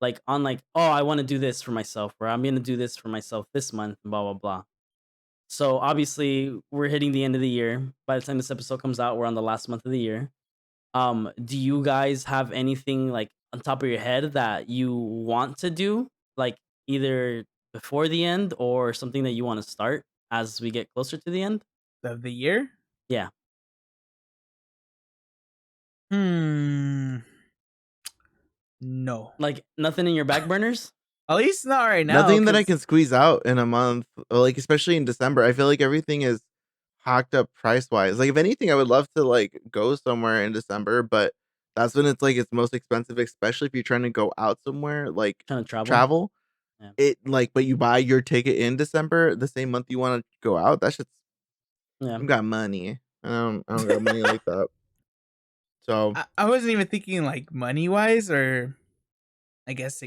like on like, oh, I want to do this for myself, or I'm gonna do this for myself this month, blah blah blah. So obviously we're hitting the end of the year. By the time this episode comes out, we're on the last month of the year. Do you guys have anything like on top of your head that you want to do, like either before the end or something that you want to start as we get closer to the end? Of the year? Yeah, Hmm. No. like nothing in your back burners. At least not right now, Nothing that I because can squeeze out in a month, like especially in December. I feel like everything is hacked up price wise. Like if anything, I would love to like go somewhere in December, but that's when it's like it's most expensive, especially if you're trying to go out somewhere like Trying to travel. travel. Yeah, It like, but you buy your ticket in December, the same month you want to go out. That shit's yeah. you got money. I don't got money like that. So I wasn't even thinking like money wise or I guess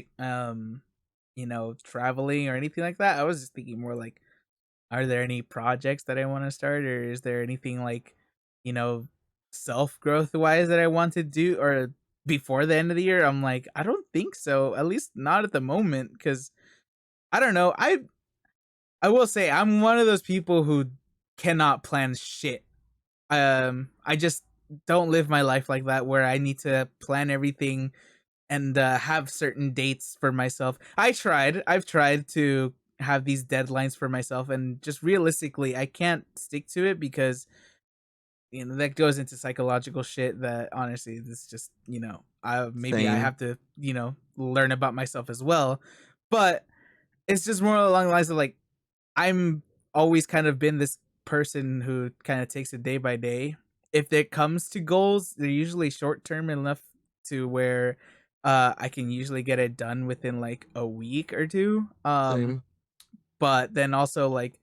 traveling or anything like that. I was just thinking more like, are there any projects that I want to start, or is there anything like, you know, self growth wise that I want to do, or before the end of the year? I'm like, I don't think so. At least not at the moment, because I don't know. I will say I'm one of those people who cannot plan shit. I just don't live my life like that, where I need to plan everything and have certain dates for myself. I've tried to have these deadlines for myself, and just realistically, I can't stick to it because that goes into psychological shit. That honestly, this just I maybe I same. have to learn about myself as well, but it's just more along the lines of like I'm always kind of been this person who kind of takes it day by day. If it comes to goals, they're usually short term enough to where I can usually get it done within like a week or two. Same. But then also like,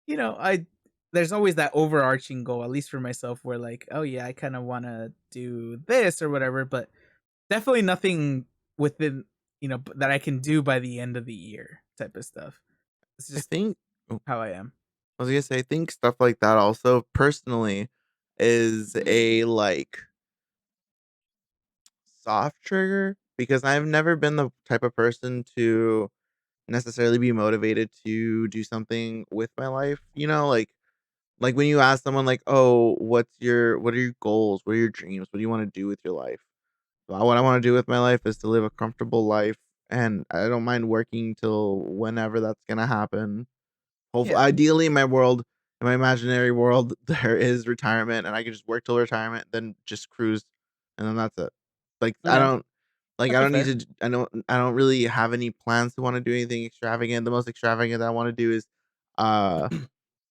I there's always that overarching goal, at least for myself, where like, oh yeah, I kind of want to do this or whatever, but definitely nothing within that I can do by the end of the year type of stuff. It's I just think oh, how I am. I was gonna say I think stuff like that also personally is a like soft trigger because I've never been the type of person to necessarily be motivated to do something with my life. Like when you ask someone like, "Oh, what are your goals? What are your dreams? What do you want to do with your life?" Well, what I want to do with my life is to live a comfortable life, and I don't mind working till whenever that's gonna happen. Hopefully, Yeah. ideally, in my imaginary world, there is retirement, and I can just work till retirement, then just cruise, and then that's it. Like Okay, I that's don't need fair. to. I don't really have any plans to want to do anything extravagant. The most extravagant that I want to do is, uh,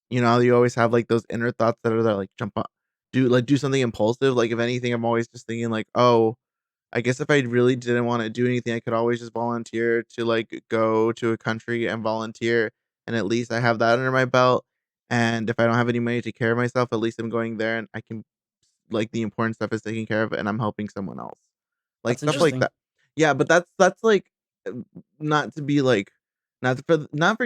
you always have like those inner thoughts that are there, like jump up, do something impulsive. Like if anything, I'm always just thinking like, oh, I guess if I really didn't wanna do anything, I could always just volunteer to, like, go to a country and volunteer, and at least I have that under my belt, and if I don't have any money to take care of myself, at least I'm going there and I can like, the important stuff is taken care of and I'm helping someone else. Like, That's stuff like interesting. that. Yeah, but that's, like, not to be, like not for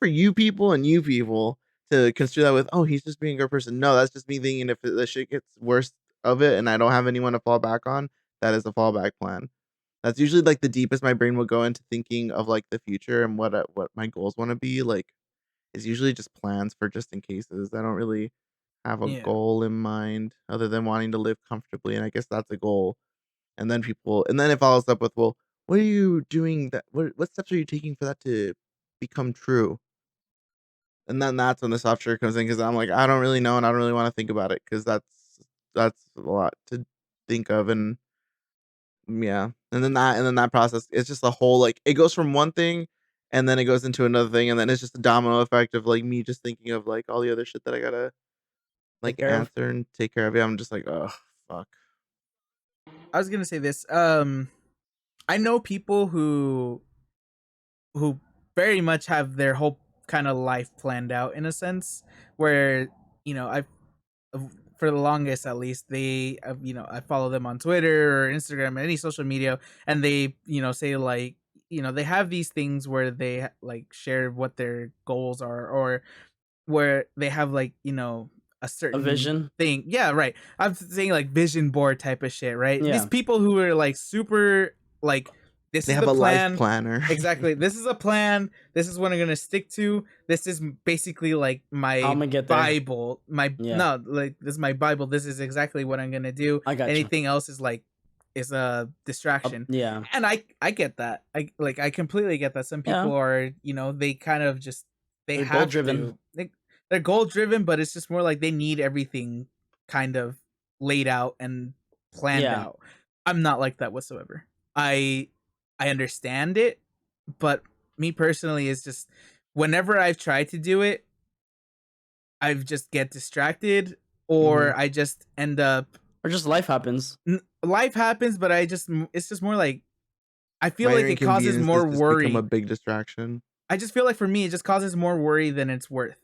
you people and you people to construe that with, "Oh, he's just being a good person." No, that's just me thinking if the shit gets worse of it and I don't have anyone to fall back on, that is a fallback plan. That's usually, like, the deepest my brain will go into thinking of, like, the future and what my goals wanna be, like, it's usually just plans for just in cases. I don't really have a Yeah. goal in mind other than wanting to live comfortably, and I guess that's a goal. And then it follows up with, "Well, what are you doing that what steps are you taking for that to become true?" And then that's when the software comes in because 'cause I'm like, "I don't really know, and I don't really wanna think about it because that's a lot to think of," and yeah, and then that process, it's just a whole, like it goes from one thing, and then it goes into another thing, and then it's just a domino effect of, like, me just thinking of, like, all the other shit that I gotta, Take like, care of. answer and take care of. Yeah, I'm just like, "Ugh, fuck." I was gonna say this. I know people who very much have their whole kind of life planned out in a sense, where I for the longest at least I follow them on Twitter or Instagram or any social media, and they say like they have these things where they like share what their goals are, or where they have like a A certain vision. thing. Yeah, right. I'm saying like vision board type of shit, right? These Yeah, people who are like super like, this They is have the a life plan. planner. Exactly, this is a plan, this is what I'm gonna stick to, this is basically like how my Imma get there. bible, my Yeah, no, like this is my bible, this is exactly what I'm gonna do. I got you. Anything else is like is a distraction. Yeah, And I get that. I completely get that. Some yeah, people are they kind of just they they're goal have driven. to they're goal driven, but it's just more like they need everything kind of laid out and planned Yeah, out. I'm not like that whatsoever. I understand it, but me personally is just whenever I've tried to do it, I just get distracted, Mhm. or I just end up or just life happens. life happens, but it's just more like I feel Minor like it causes inconveniences more just become a worry. big distraction. I just feel like for me it just causes more worry than it's worth,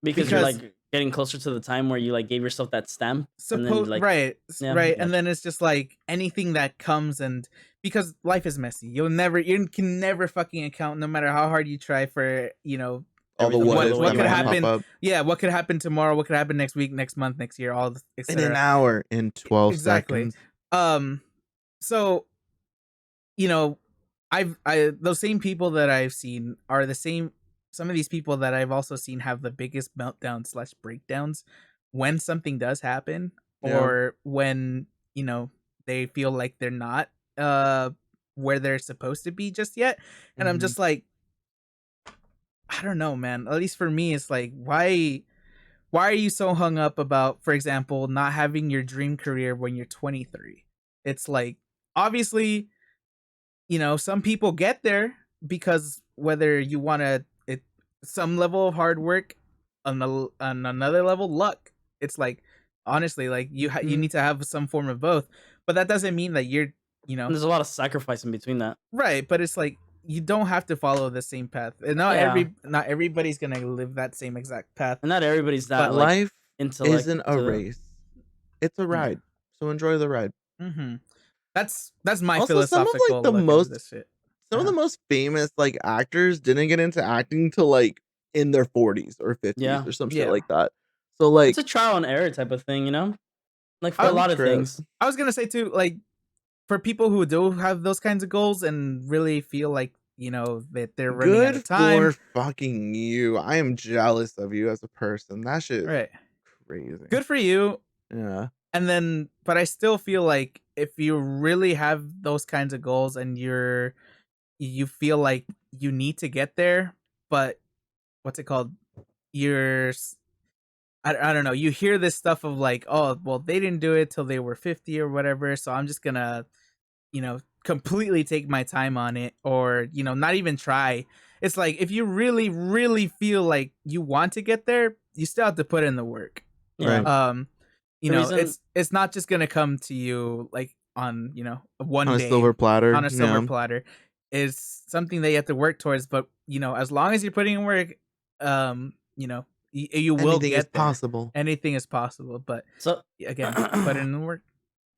Because you're, because like, getting closer to the time where you, like, gave yourself that stamp, and then, like right, yeah, I right, and got then you. it's just like anything that comes, and because life is messy, you can never fucking account, no matter how hard you try, for All the Everything to what go the ifs way what that you could might want it. pop happen. up Yeah, what could happen tomorrow, what could happen next week, next month, next year, all this, in an etc. hour, in 12 Exactly. seconds. So you know, I those same people that I've seen are the same. Some of these people that I've also seen have the biggest meltdowns slash breakdowns when something does happen, Yeah. or when they feel like they're not uh where they're supposed to be just yet. And I'm Mhm. just like, I don't know, man. At least for me, it's like, why are you so hung up about, for example, not having your dream career when you're 23? It's like, obviously, some people get there because whether you want to, it some level of hard work, on another level luck. It's like, honestly, like you Mhm. need to have some form of both, but that doesn't mean that you're you And know there's a lot of sacrifice in between that. right. But it's like you don't have to follow the same path, and Yeah, not everybody's gonna live that same exact path. and not everybody's that, But like, Life intellect isn't a to the race. It's a yeah. ride. So enjoy the ride. Hmm. That's my Also, philosophical look into this shit. some of the Uh-huh. most famous, like, actors didn't get into acting till, like, in their 40s or 50s Yeah. or some shit Yeah. like that. So It's like a trial and error type of thing, you know? Like for a I, lot of true. things. I was gonna say too, like for people who do have those kinds of goals and really feel like that they're running out Good of time, for fucking you. I am jealous of you as a person. That shit is right? crazy. Good for you. Yeah. And then, but I still feel like if you really have those kinds of goals and you feel like you need to get there, but what's it called? You're I don't know. You hear this stuff of like, oh, well, they didn't do it till they were 50 or whatever, so I'm just gonna completely take my time on it, or not even try. It's like if you really really feel like you want to get there, you still have to put in the work. Yeah. Right. um The reason it's not just gonna come to you like on one On a day silver platter. on a silver Yeah. platter. It's something that you have to work towards, but as long as you're putting in work, you will Anything is get there. possible. Anything is possible, but so again, put in the work.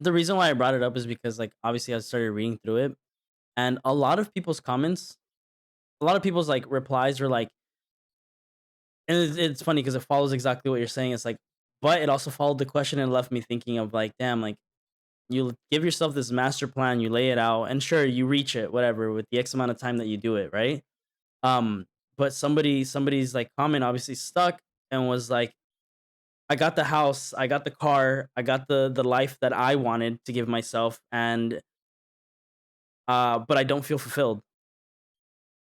the reason why I brought it up is because like obviously I started reading through it and a lot of people's comments, a lot of people's like replies were like, and it's funny because it follows exactly what you're saying. It's like, but it also followed the question and left me thinking of like, damn, like you give yourself this master plan, you lay it out, and sure, you reach it, whatever, with the X amount of time that you do it, right? Um, but somebody's like comment obviously stuck and was like, I got the house, I got the car, I got the life that I wanted to give myself, and but I don't feel fulfilled.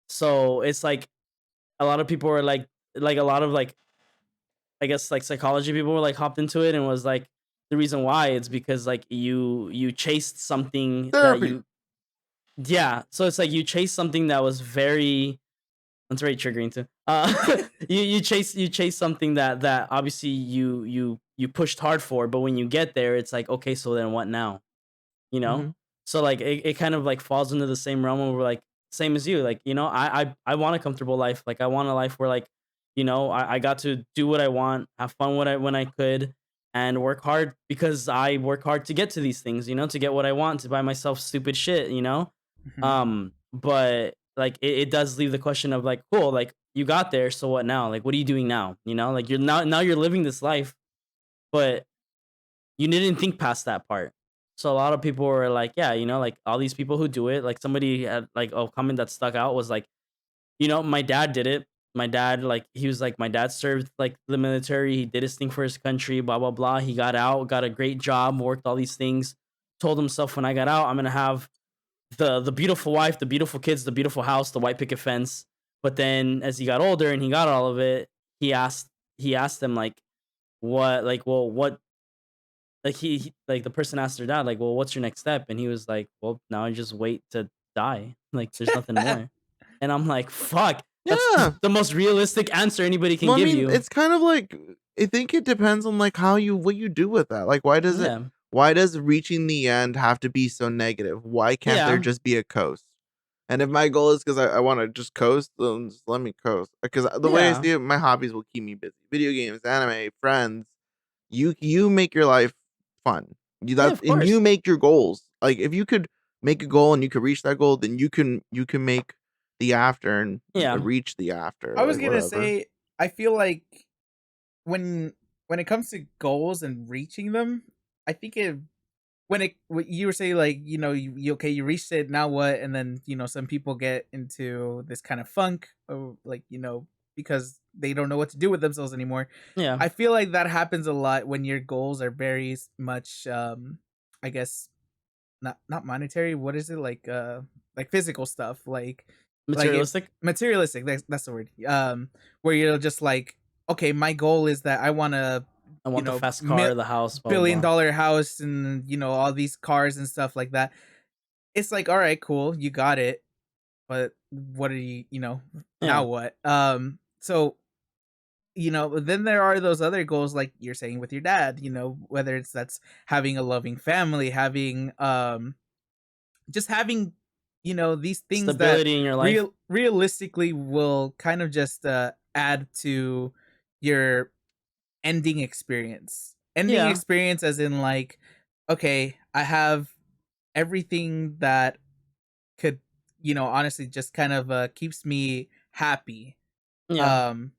So it's like a lot of people were like a lot of like I guess like psychology people were like hopped into it and was like the reason why it's because like you chased something that Therapy. you yeah, so it's like you chased something that was very that's very triggering too. You chase something that obviously you pushed hard for, but when you get there, it's like okay, so then what now? You know? Hmm. So like it kind of like falls into the same realm where like same as you. Like, you know, I want a comfortable life. Like I want a life where like, you know, I got to do what I want, have fun when I could, and work hard because I work hard to get to these things, you know, to get what I want, to buy myself stupid shit, you know? Mhm. But like it does leave the question of like, cool, like you got there, so what now? Like what are you doing now? You know, like you're now you're living this life, but you didn't think past that part. So a lot of people were like, yeah, you know, like all these people who do it, like somebody had like a comment that stuck out was like, you know, my dad did it. My dad, like, he was like, my dad served like the military. He did his thing for his country, blah, blah, blah. He got out, got a great job, worked all these things, told himself when I got out, I'm gonna have the beautiful wife, the beautiful kids, the beautiful house, the white picket fence. But then as he got older and he got all of it, he asked them like, what like, well, what like like the person asked their dad like, "Well, what's your next step?" And he was like, "Well, now I just wait to die. Like there's nothing more." And I'm like, "Fuck. That's Yeah. the most realistic answer anybody can Well, I give mean, you." it's kind of like I think it depends on like how you what you do with that. Like Yeah. why does reaching the end have to be so negative? Why can't there Yeah. just be a coast? And if my goal is because I want to just coast, then just let me coast. Because the way I Yeah. see it, my hobbies will keep me busy. Video games, anime, friends. You make your life fun. You Yeah, that of and you course. make your goals. Like if you could make a goal and you could reach that goal, then you can make the after and Yeah. reach the after. I was Like gonna whatever. say, I feel like when when it comes to goals and reaching them, I think it when it what you were saying like you okay, you reached it, now what? And then some people get into this kind of funk, or like because they don't know what to do with themselves anymore. Yeah. I feel like that happens a lot when your goals are very much I guess not monetary. What is it like physical stuff, like if Materialistic. materialistic. That's the word. Where you're just like, okay, my goal is that I want to, I you want the know, fast mil- car, the house, blah blah billion blah. dollar house and all these cars and stuff like that. It's like, all right, cool, you got it, but what are now Yeah. what? So then there are those other goals like you're saying with your dad, whether it's that's having a loving family, having just having these things that Stability in your life. realistically will kind of just add to your ending Yeah. experience, as in like, okay, I have everything that could honestly just kind of keeps me happy. Yeah. um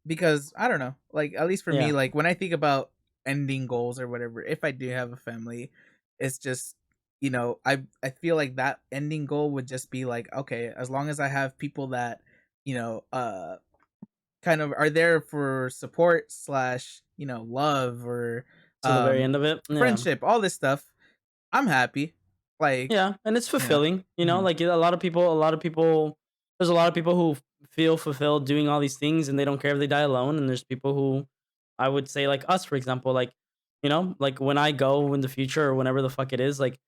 because I don't know, like at least for me, Yeah. like when I think about ending goals or whatever, if I do have a family, it's just I feel like that ending goal would just be like, okay, as long as I have people that you know kind of are there for support slash love or To the very end of it. Yeah. friendship, all this stuff, I'm happy. Like Yeah, and it's you know, fulfilling, hmm like, there's a lot of people who feel fulfilled doing all these things, and they don't care if they die alone, and there's people who I would say, like us, for example, like, like, when I go in the future or whenever the fuck it is, like,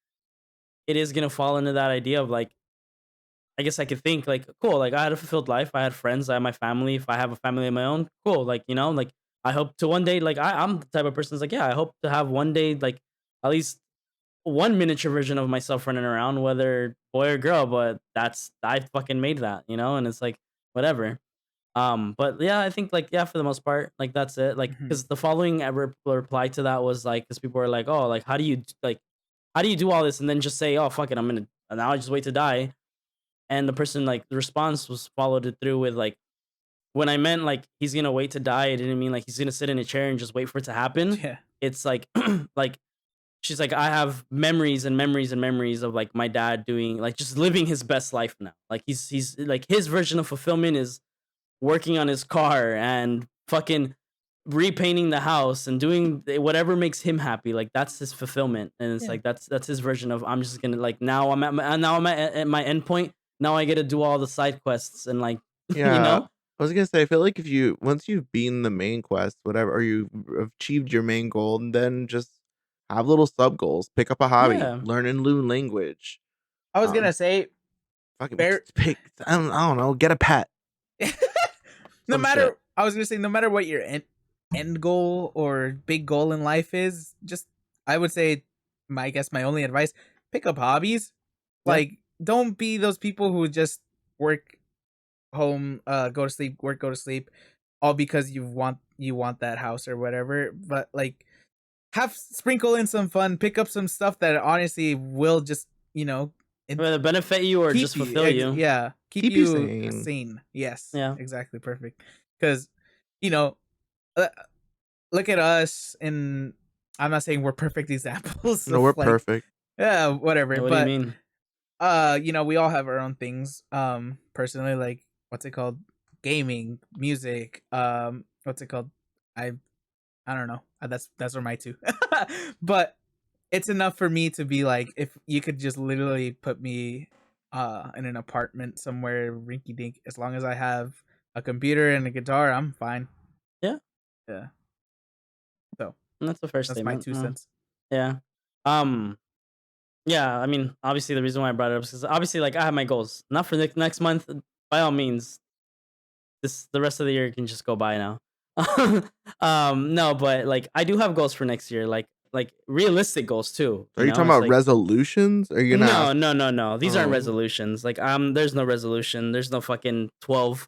it is gonna fall into that idea of, like, I guess I could think, like, cool, like, I had a fulfilled life, I had friends, I had my family, if I have a family of my own, cool, like, like, I hope to one day, like, I'm the type of person that's like, yeah, I hope to have one day, like, at least one miniature version of myself running around, whether boy or girl, but I fucking made that, and it's like whatever. But yeah, I think, like, yeah, for the most part, like, that's it. Like, hmm because the following reply to that was like, because people were like, oh, like, how do you do all this and then just say, oh, fuck it, I'm gonna now I just wait to die. And the person, like, the response was followed it through with like, when I meant like he's gonna wait to die, I didn't mean like he's gonna sit in a chair and just wait for it to happen. yeah, It's like like she's like, I have memories and memories and memories of like my dad doing, like, just living his best life now. Like, he's like, his version of fulfillment is working on his car and fucking repainting the house and doing whatever makes him happy. Like, that's his fulfillment, and it's yeah. like that's his version of, I'm just gonna, like, now I'm at my end point. Now I get to do all the side quests and, like, you Yeah, know, I was gonna say, I feel like if you once you've beaten the main quest, whatever, or you've achieved your main goal, then just have little sub goals. Pick up a hobby, yeah, learn a new language. I was Um, gonna say fucking fair. pick. I don't know. Get a pet. No Some shit. matter, I was gonna say, no matter what your end goal or big goal in life is, just I would say, I guess my only advice: pick up hobbies. yeah. Like, don't be those people who just work, home, go to sleep, work, go to sleep, all because you want that house or whatever. But like, have sprinkle in some fun, pick up some stuff that honestly will just it Whether benefit you or just keep you fulfill you. yeah, keep Keep you you sane. sane. Yes, Yeah. exactly, perfect. Because you know uh, look at us, and I'm not saying we're perfect examples No, of we're like, perfect. yeah, whatever, What do you but mean? we all have our own things, personally, like, what's it called, gaming, music, what's it called, i I don't know. That's where my two. But it's enough for me to be like, if you could just literally put me in an apartment somewhere rinky dink, as long as I have a computer and a guitar, I'm fine. Yeah, Yeah. So and that's the first that's my statement. two cents. Yeah. Um. Yeah. I mean, obviously, the reason why I brought it up is because, obviously, like, I have my goals. Not for next month. By all means, the rest of the year can just go by now. No, but, like, I do have goals for next year. Like realistic goals too. Are you talking It's about like, resolutions? Or are you gonna no, ask? no, no, no. These aren't Oh, resolutions. Like, there's no resolution. There's no fucking 12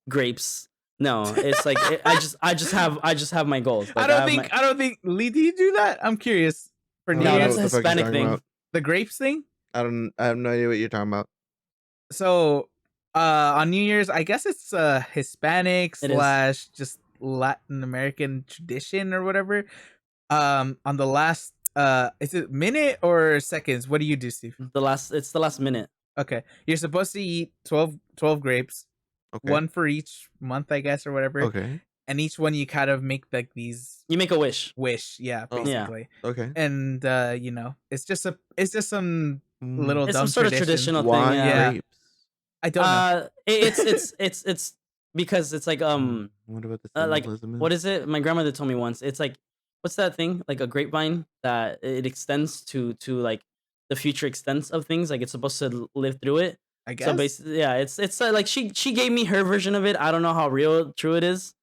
grapes. No, it's like, I just have my goals. I Like, I don't have my, think I don't think Lee, do you do that? I'm curious. For I New don't no, know that's what a Year's, the fuck you're Hispanic talking thing. about. the grapes thing. I have no idea what you're talking about. So on New Year's, I guess it's Hispanic It is slash just Latin American tradition or whatever. On the last, is it minute or seconds? What do you do, Steve? it's the last minute. Okay, you're supposed to eat 12 grapes, Okay. one for each month, I guess, or whatever. Okay. And each one you kind of make like these You make a wish. wish, yeah, Oh. Yeah. basically. Okay. And it's just some little It's some dumb sort of tradition. traditional thing, Why yeah. Yeah, grapes? I don't know. It's because it's like, What about the like, symbolism what is? is it? My grandmother told me once. It's like, what's that thing? Like a grapevine that it extends to like the future extents of things. Like, it's supposed to live through it. I So guess. basically, yeah, it's like, she gave me her version of it. I don't know how real true it is.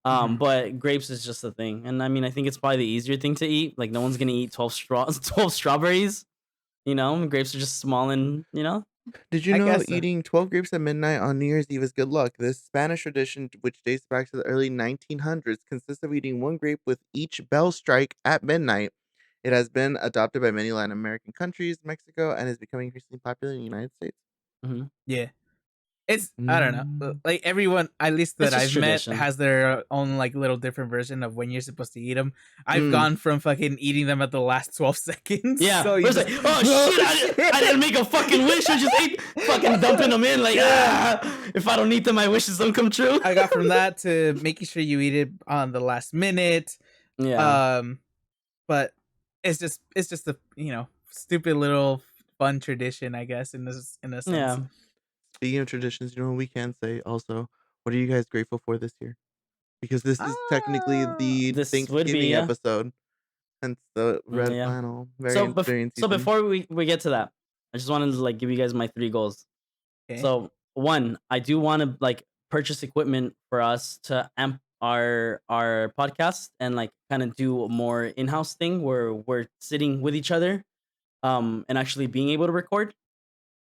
Mhm. But grapes is just a thing, and I mean, I think it's probably the easier thing to eat. Like, no one's gonna eat 12 strawberries. Grapes are just small, and Did you I know guess so. eating 12 grapes at midnight on New Year's Eve is good luck? This Spanish tradition, which dates back to the early 1900s, consists of eating one grape with each bell strike at midnight. It has been adopted by many Latin American countries, Mexico, and is becoming increasingly popular in the United States. Mhm. Yeah. It's I don't know. Mm. Like everyone, at least It's that just I've met, tradition. has their own like little different version of when you're supposed to eat them. I've Mm. gone from fucking eating them at the last 12 seconds. Yeah, So where you it's just like, oh shit, I didn't make a fucking wish. I just ate, fucking dumping them in. Like, Yeah. if I don't eat them, my wishes don't come true. I got from that to making sure you eat it on the last minute. Yeah, Um, but it's just a stupid little fun tradition, I guess, in a sense. yeah. Speaking of traditions, you know what we can say also? What are you guys grateful for this year? Because this is technically Ah, the This would be, Thanksgiving yeah, episode, hence the red yeah. flannel. Very in So season. before we get to that, I just wanted to like give you guys my 3 goals. okay, So one, I do want to like purchase equipment for us to amp our podcast and like kind of do a more in-house thing where we're sitting with each other and actually being able to record.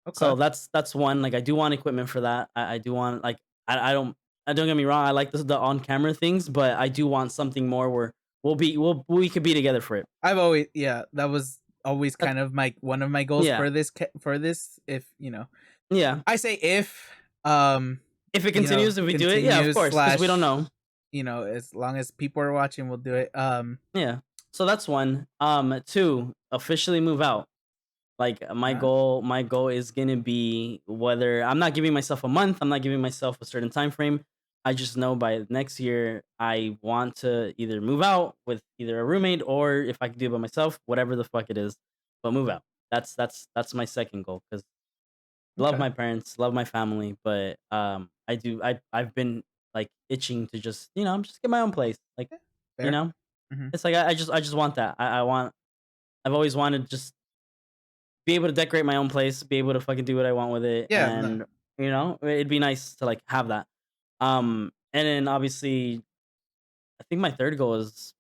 okay. So that's one. Like I do want equipment for that. I do want like I don't get me wrong. I like the on camera things, but I do want something more where we could be together for it. I've always that was always That, kind of my one of my goals yeah, for this. If yeah. I say if um If it continues, if we do it, yeah, of continues course, because we don't slash know. as long as people are watching, we'll do it. Yeah. So that's one. Two, officially move out. Like Huh? my goal is gonna be whether I'm not giving myself a month, I'm not giving myself a certain time frame. I just know by next year I want to either move out with either a roommate or if I can do it by myself, whatever the fuck it is, but move out. That's my second goal because love Okay, my parents, love my family, but I've been like itching to just just get my own place. Like yeah, you fair. know, Hmm. it's like I just want that. I've always wanted to just be able to decorate my own place, be able to fucking do what I want with it, Yeah, no. and it'd be nice to like have that. And then obviously, I think my third goal is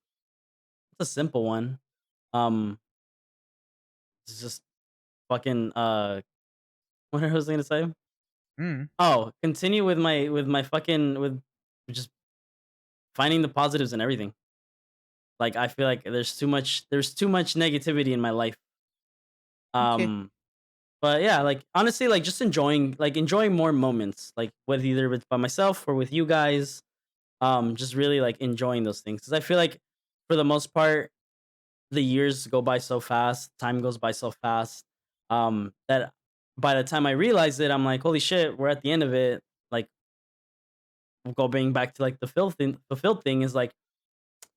it's a simple one. Um, it's just fucking what was I gonna say? Mm, Oh, continue with my fucking with just finding the positives in everything. Like I feel like there's too much negativity in my life. okay. Um, But yeah, like honestly, like just enjoying more moments, like whether either with by myself or with you guys. Just really like enjoying those things because I feel like for the most part, the years go by so fast, time goes by so fast. That by the time I realize it, I'm like, holy shit, we're at the end of it. Like going back to like the fulfilled thing is like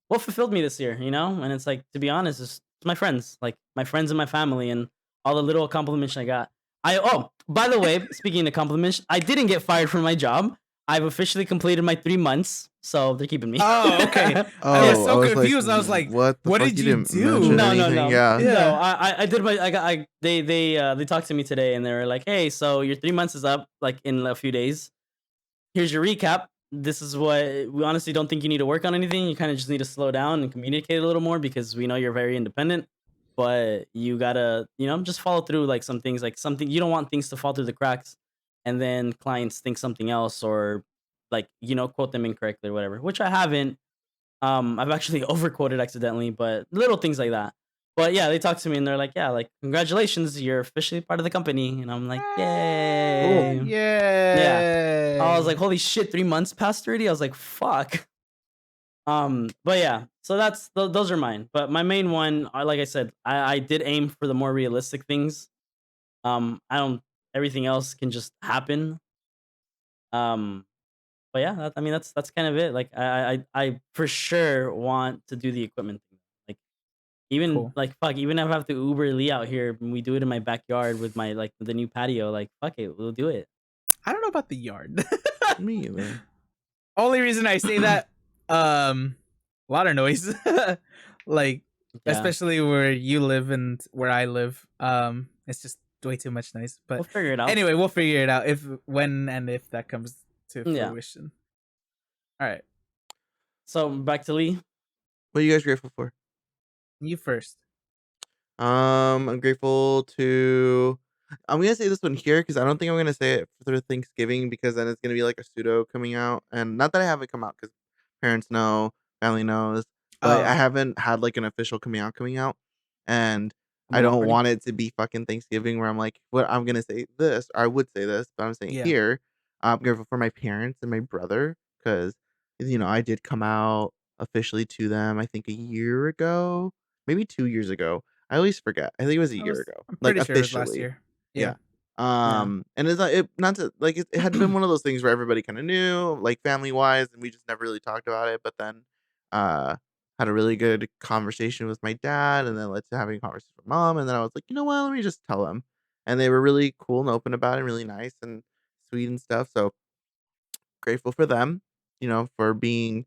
what fulfilled me this year, you know? And it's like, to be honest, it's my friends, like my friends and my family, and all the little compliments I got. By the way, speaking of compliments, I didn't get fired from my job. I've officially completed my 3 months, so they're keeping me. Oh, okay. I was Oh, I so was like, confused. I was like, what the "What fuck? did You you didn't mention do?" No, no, anything. no, Yeah. no. Yeah. I did my I got I they talked to me today and they were like, hey, so your 3 months is up like in a few days. Here's your recap. This is what we honestly don't think you need to work on anything. You kind of just need to slow down and communicate a little more because we know you're very independent, but you gotta, just follow through like some things, like something you don't want things to fall through the cracks, and then clients think something else or like quote them incorrectly or whatever, which I haven't. I've actually overquoted accidentally, but little things like that. But yeah, they talked to me and they're like, "Yeah, like congratulations, you're officially part of the company." And I'm like, Cool. "Yay!" Yeah. I was like, Yay. "Holy shit, 3 months passed already." I was like, "Fuck." But yeah, so those are mine. But my main one, like I said, I did aim for the more realistic things. I don't. Everything else can just happen. Um, but yeah, I mean that's kind of it. Like I for sure want to do the equipment thing. Like even Cool. like fuck, even if I have to Uber Lee out here and we do it in my backyard with my like the new patio, like fuck it, we'll do it. I don't know about the yard. Me either. Only reason I say that, a lot of noise. Like, Yeah, especially where you live and where I live. It's just way too much noise. we'll But figure it out. anyway, we'll figure it out if when and if that comes to Yeah. fruition. All right, So back to Lee. What are you guys grateful for? you first. I'm grateful to. I'm gonna say this one here because I don't think I'm gonna say it for Thanksgiving because then it's gonna be like a pseudo coming out, and not that I haven't come out because parents know, family knows, but I Oh, haven't had like an official coming out, and I Coming out don't party. want it to be fucking Thanksgiving where I'm like, what I'm gonna say this, or I would say this, but I'm saying yeah. here. I'm grateful for my parents and my brother because I did come out officially to them. I think a year ago, maybe 2 years ago. I always forget. I think it was a year ago, I'm like pretty sure it was last officially. year. Yeah. Yeah. Yeah. And it's not to like it had been one of those things where everybody kind of knew, like family wise, and we just never really talked about it. But then, uh, had a really good conversation with my dad, and then led to having a conversation with mom, and then I was like, you know what, let me just tell them, and they were really cool and open about it, and really nice and sweet and stuff. So grateful for them, for being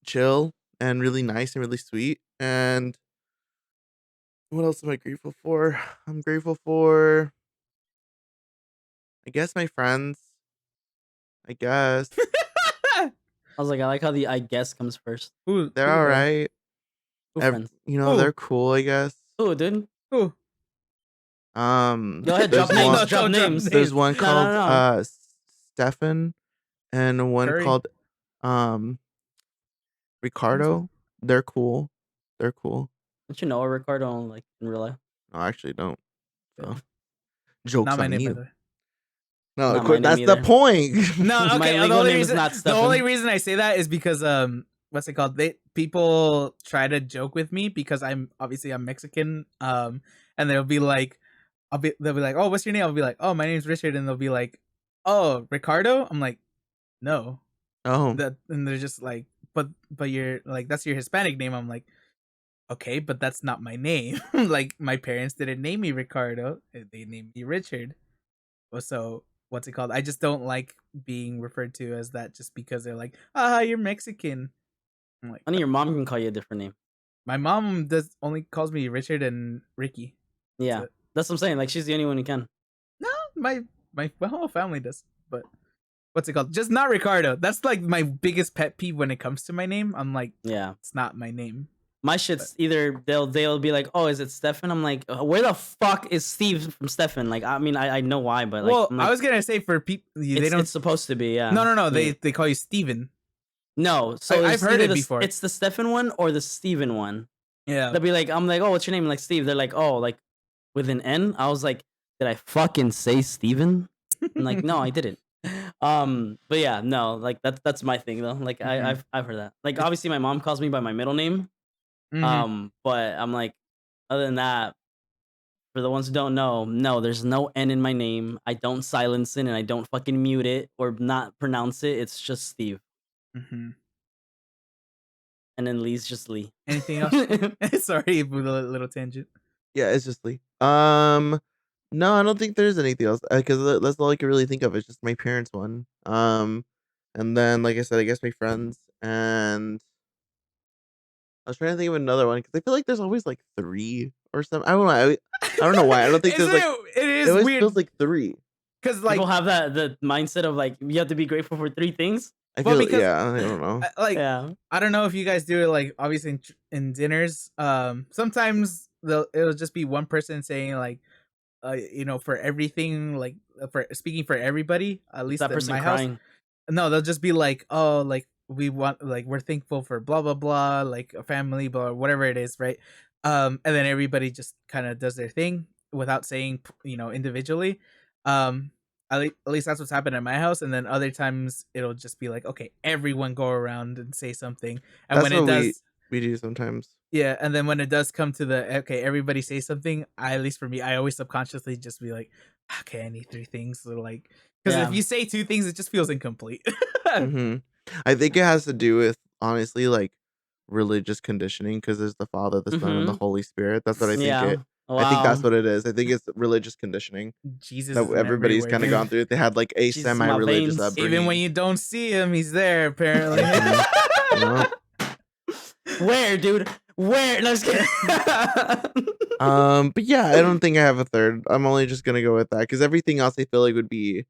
chill and really nice and really sweet. And what else am I grateful for? I'm grateful for, I guess, my friends. I guess I was like, I like how the I guess comes first. they're Who all though? right. Who friends? They're Who? cool, I guess. Who, dude? Who? Go ahead, drop There's names. one No, Drop don't drop names. there's names. one No, no, called no, no. Stefan and one Curry. called um Who's that? Ricardo. They're cool. They're cool. Don't you know a Ricardo like in real life? No, I actually don't. So Good. joke's Not my on name, by you. the way. No, of Not my course name that's the either. point. No, My okay. legal name is not The only Stefan. reason I say that is because what's it called? People try to joke with me because I'm Mexican. And they'll be like, they'll be like, oh, what's your name? I'll be like, oh, my name's Richard, and they'll be like, oh, Ricardo. I'm like, no, Oh, and they're just like, but you're like, that's your Hispanic name. I'm like, okay, but that's not my name. Like my parents didn't name me Ricardo; they named me Richard. So what's it called? I just don't like being referred to as that just because they're like, ah, you're Mexican. I'm like, Only your mom can call you a different name. my mom does only calls me Richard and Ricky. That's Yeah. it. That's what I'm saying. Like she's the only one who can. No, my whole family does. But what's it called? Just not Ricardo. That's like my biggest pet peeve when it comes to my name. I'm like, Yeah. it's not my name. My But shit's either they'll be like, oh, is it Stefan? I'm like, where the fuck is Steve from Stefan? Like, I mean, I know why, but like, well, I'm I like, was gonna say for people they don't. it's supposed to be, yeah. No. Yeah. They call you Steven. No, so I've it's heard either it before. it's the Stefan one or the Steven one. Yeah. They'll be like, I'm like, oh, what's your name? Like Steve. They're like, oh, like with an N. I was like, did I fucking say Steven? I'm like, no, I didn't. But yeah, no, like that's my thing though. Like Mhm. I've heard that. Like obviously my mom calls me by my middle name. Mhm. But I'm like, other than that, for the ones who don't know, no, there's no N in my name. I don't silence it and I don't fucking mute it or not pronounce it. It's just Steve. Mhm. And then Lee's just Lee. Anything else? Sorry, with a little tangent. yeah, it's just Lee. No, I don't think there's anything else because that's all I can really think of. It's just my parents' one. And then like I said, I guess my friends and I was trying to think of another one because I feel like there's always like three or something. I don't know. I don't know why. I don't think there's like It it is always weird feels like three. because like People have the mindset of like you have to be grateful for three things. I well feel because yeah. I don't know. like Yeah. I don't know if you guys do it like obviously in dinners. Sometimes it'll just be one person saying like for everything like for speaking for everybody. At It's least that in person my house. crying. No, they'll just be like, oh, like we want, like we're thankful for blah blah blah, like a family, blah whatever it is, right? And then everybody just kind of does their thing without saying, individually. Um, at least that's what's happened at my house. And then other times it'll just be like, okay, everyone go around and say something. And That's when it what does, we do sometimes. yeah, and then when it does come to the okay, everybody say something. At least for me, I always subconsciously just be like, okay, I need three things. So like, because if Yeah. you say two things, it just feels incomplete. Hmm. I think it has to do with honestly like religious conditioning because there's the Father, the Son, and the Mm-hmm. Holy Spirit. That's what I think Yeah. it. I think that's Wow. what it is. I think it's religious conditioning Jesus that is everybody's everywhere, kind of dude. gone through. They had like a Jesus in my semi-religious veins. Even when upbringing. you don't see him, he's there. Apparently. Mhm. Yep. Where, dude? Where? No, just kidding. But yeah, I don't think I have a third. I'm only just gonna go with that because everything else I feel like would be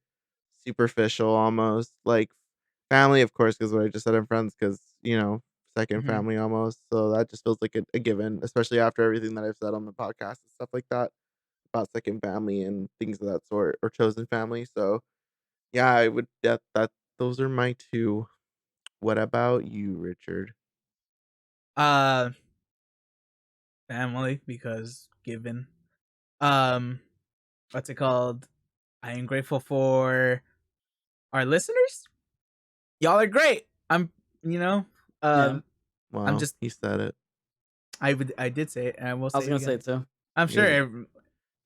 superficial almost. Like family, of course, because what I just said, I'm friends because second Mhm. family almost. So that just feels like a given, especially after everything that I've said on the podcast and stuff like that about second family and things of that sort or chosen family. So yeah, I would that those are my two. What about you, Richard? uh, family because given. Um, what's it called? I am grateful for our listeners. Y'all are great. I'm, you know, Yeah. Wow, just- he said it. I did say it, and I will I was say it gonna say again. it too. I'm sure Yeah.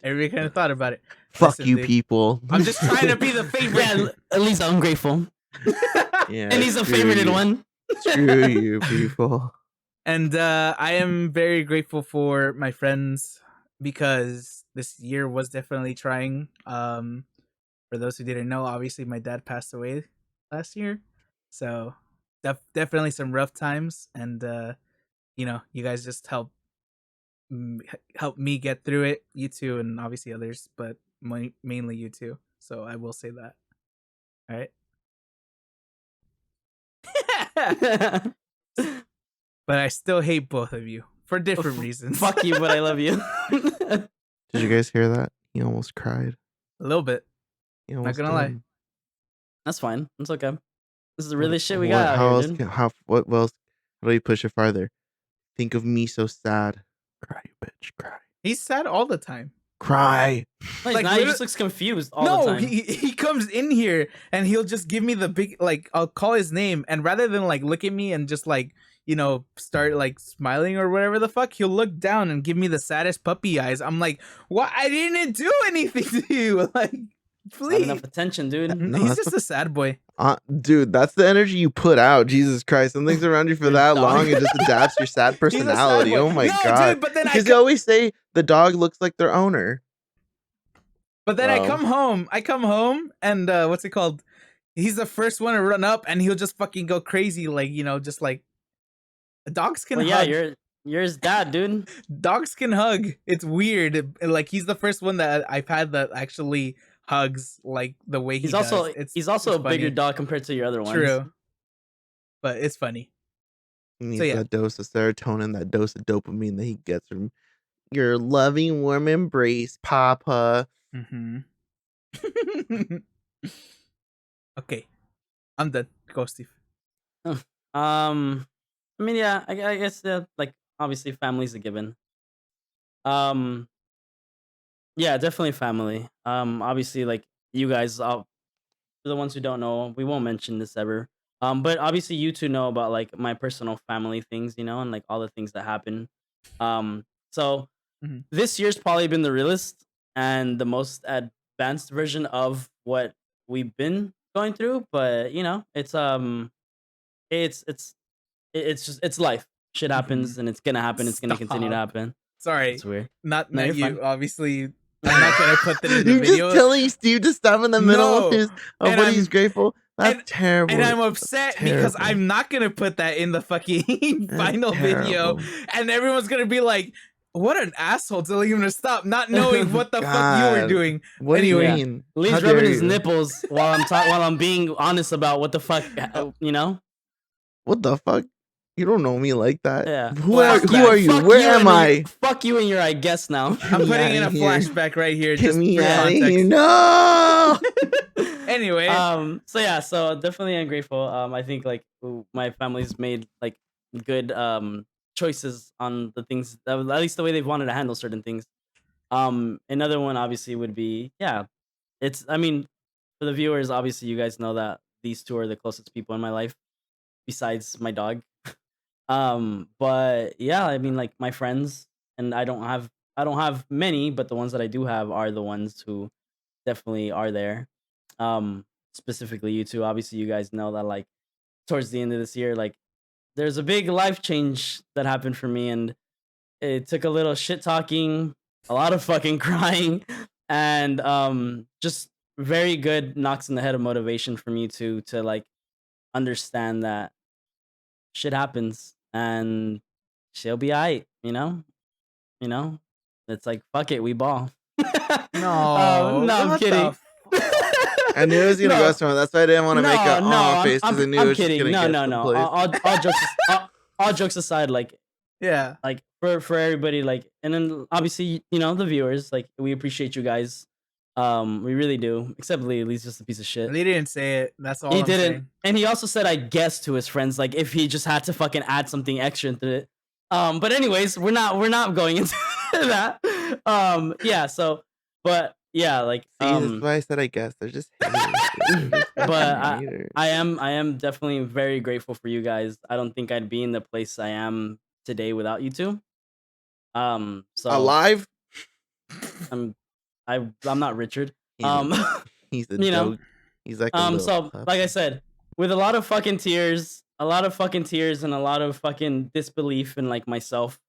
everybody kind of thought about it. Fuck Listen, you, dude. people. I'm just trying to be the favorite. Yeah, at least I'm grateful. Yeah, And he's a screw favorited you. one. Screw you, people. And I am very grateful for my friends because this year was definitely trying. For those who didn't know, obviously my dad passed away last year, so definitely some rough times. And you guys just help me get through it. You two, and obviously others, but mainly you two. So I will say that. All right. But I still hate both of you for different reasons. Fuck you, but I love you. Did you guys hear that? He almost cried. A little bit. He Not almost gonna lie. did. That's fine. It's okay. This is the What- really shit we what- got out how here, else dude. what else? How do you push it farther? Think of me so sad. Cry, you bitch. Cry. He's sad all the time. Cry. No, Like, now he just looks confused all the No, time. he comes in here and he'll just give me the big, like, I'll call his name, and rather than like look at me and just like, start like smiling or whatever the fuck, he'll look down and give me the saddest puppy eyes. I'm like, what? I didn't do anything to you. Like, Not please. enough attention, dude. No, He's that's just a sad boy. dude, that's the energy you put out. Jesus Christ. Something's around you for that Dog. long. It just adapts your sad He's a sad personality. boy. Oh my No, God. dude, but then because they always say the dog looks like their owner. But then Wow. I come home and what's it called? He's the first one to run up and he'll just fucking go crazy, like, just like dogs can Well, hug. yeah, you're his dad, dude. Dogs can hug. It's weird. Like, he's the first one that I've had that actually hugs like the way He's does. also It's a funny. bigger dog compared to your other ones. True. But it's funny. He needs yeah. that dose of serotonin, that dose of dopamine that he gets from your loving, warm embrace, Papa. Mm-hmm. Okay. I'm done. Go, Steve. I mean, yeah, I guess like obviously family's a given. Yeah, definitely family. Obviously, like you guys, for the ones who don't know, we won't mention this ever. But obviously you two know about like my personal family things, and like all the things that happen. So Mhm. this year's probably been the realest and the most advanced version of what we've been going through. But it's just it's life. Shit happens and it's gonna happen. It's gonna continue to Stop. happen. Sorry. It's weird. Not No, you're you. fine. Obviously, I'm not gonna put that in the You're video. just telling Steve to stop in the middle No. of And what he's I'm- grateful. That's terrible. And I'm That's upset because terrible. I'm not gonna put that in the fucking That's final video, terrible. and everyone's gonna be like, "What an asshole!" Telling him to stop, not knowing what the fuck you were God. doing. What do Anyway, you mean? Lee's How rubbing dare his you? nipples while I'm being honest about what the fuck, What the fuck? You don't know me like that. Yeah. Who are Flashback. you? Fuck Where you am and I? Fuck you and your I guess now. I'm me putting in a outta here. flashback right here, Get just me for out of context. here! No. Anyway, So yeah, so definitely ungrateful. I think like my family's made like good choices on the things, at least the way they've wanted to handle certain things. Another one obviously would be, yeah, I mean, for the viewers, obviously you guys know that these two are the closest people in my life besides my dog. But yeah, I mean, like my friends, and I don't have many, but the ones that I do have are the ones who definitely are there. Specifically you two. Obviously, you guys know that like towards the end of this year, like there's a big life change that happened for me, and it took a little shit talking, a lot of fucking crying, and just very good knocks in the head of motivation for me to like understand that shit happens and she'll be alright, It's like fuck it, we ball. no, No, I'm what the kidding. I knew it was gonna go somewhere. That's why I didn't want to make a face because I knew it I'm was just kidding. gonna No, get no, no. someplace. All jokes aside, like yeah. for everybody, like, and then obviously the viewers, like we appreciate you guys. We really do. Except Lee. Lee's just a piece of shit. Lee didn't say it. That's all He I'm didn't, saying. and he also said I guess to his friends, like if he just had to fucking add something extra into it. But anyways, we're not going into that. Yeah. So, but yeah, like See, that's why I said I guess. They're just haters, dude. They're just but fucking haters. I am definitely very grateful for you guys. I don't think I'd be in the place I am today without you two. So Alive? I'm I'm not Richard. He's a Um, he's a you know, dog. He's like a little so like I puppy. said, with a lot of fucking tears, and a lot of fucking disbelief in like myself,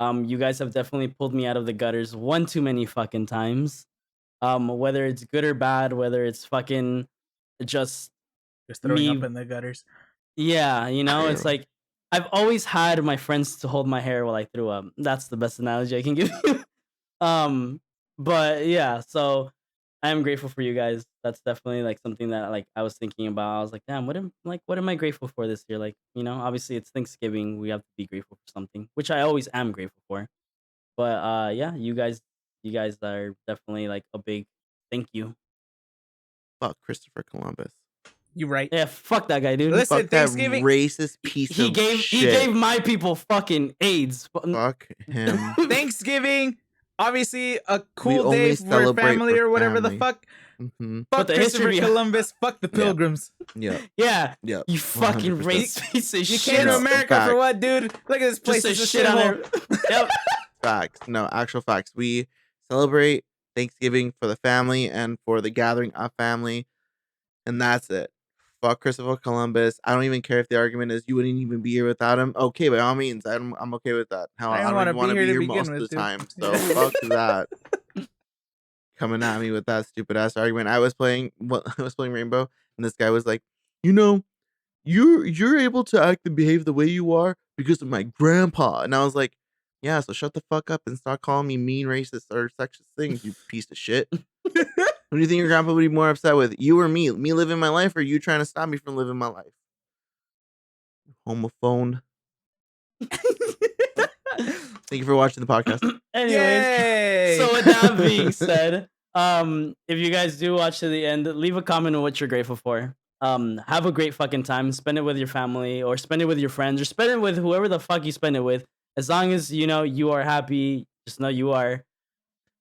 you guys have definitely pulled me out of the gutters one too many fucking times. Whether it's good or bad, whether it's fucking just Just throwing up me, in the gutters. yeah, it's True. like I've always had my friends to hold my hair while I threw up. That's the best analogy I can give you. Um, but yeah, so I am grateful for you guys. That's definitely like something that like I was thinking about. I was like, damn, what am I grateful for this year? Like, obviously it's Thanksgiving. We have to be grateful for something, which I always am grateful for. But yeah, you guys are definitely like a big thank you. Fuck Christopher Columbus. You right. Yeah, fuck that guy, dude. Listen, Fuck that Thanksgiving. racist piece He of gave shit. my people fucking AIDS. Fuck him. Thanksgiving, obviously a We cool day only for celebrate family for or whatever the family. fuck. Mm-hmm. But Fuck the history Christopher behind Columbus. Fuck the Pilgrims. Yep. yeah, Yep. you fucking 100%. racist piece of You shit. came to No, America fact. for what, dude? Look at this place. Just a It's a shit on shithole. there. Yep. Facts. No, actual facts. We celebrate Thanksgiving for the family and for the gathering of family, and that's it. Fuck Christopher Columbus. I don't even care if the argument is you wouldn't even be here without him. Okay, by all means, I'm okay with that. Hell, I I didn't don't want to even want be to here be to here begin most of the with, dude. time. So fuck that. Coming at me with that stupid ass argument. I was playing Rainbow, and this guy was like, you know, you're able to act and behave the way you are because of my grandpa. And I was like, yeah, so shut the fuck up and stop calling me mean, racist, or sexist things, you piece of shit. Who do you think your grandpa would be more upset with? You or me? Me living my life, or you trying to stop me from living my life? Homophone. Thank you for watching the podcast. Anyways, Yay! so with that being said, if you guys do watch to the end, leave a comment on what you're grateful for. Have a great fucking time. Spend it with your family, or spend it with your friends, or spend it with whoever the fuck you spend it with. As long as you are happy, just know you are.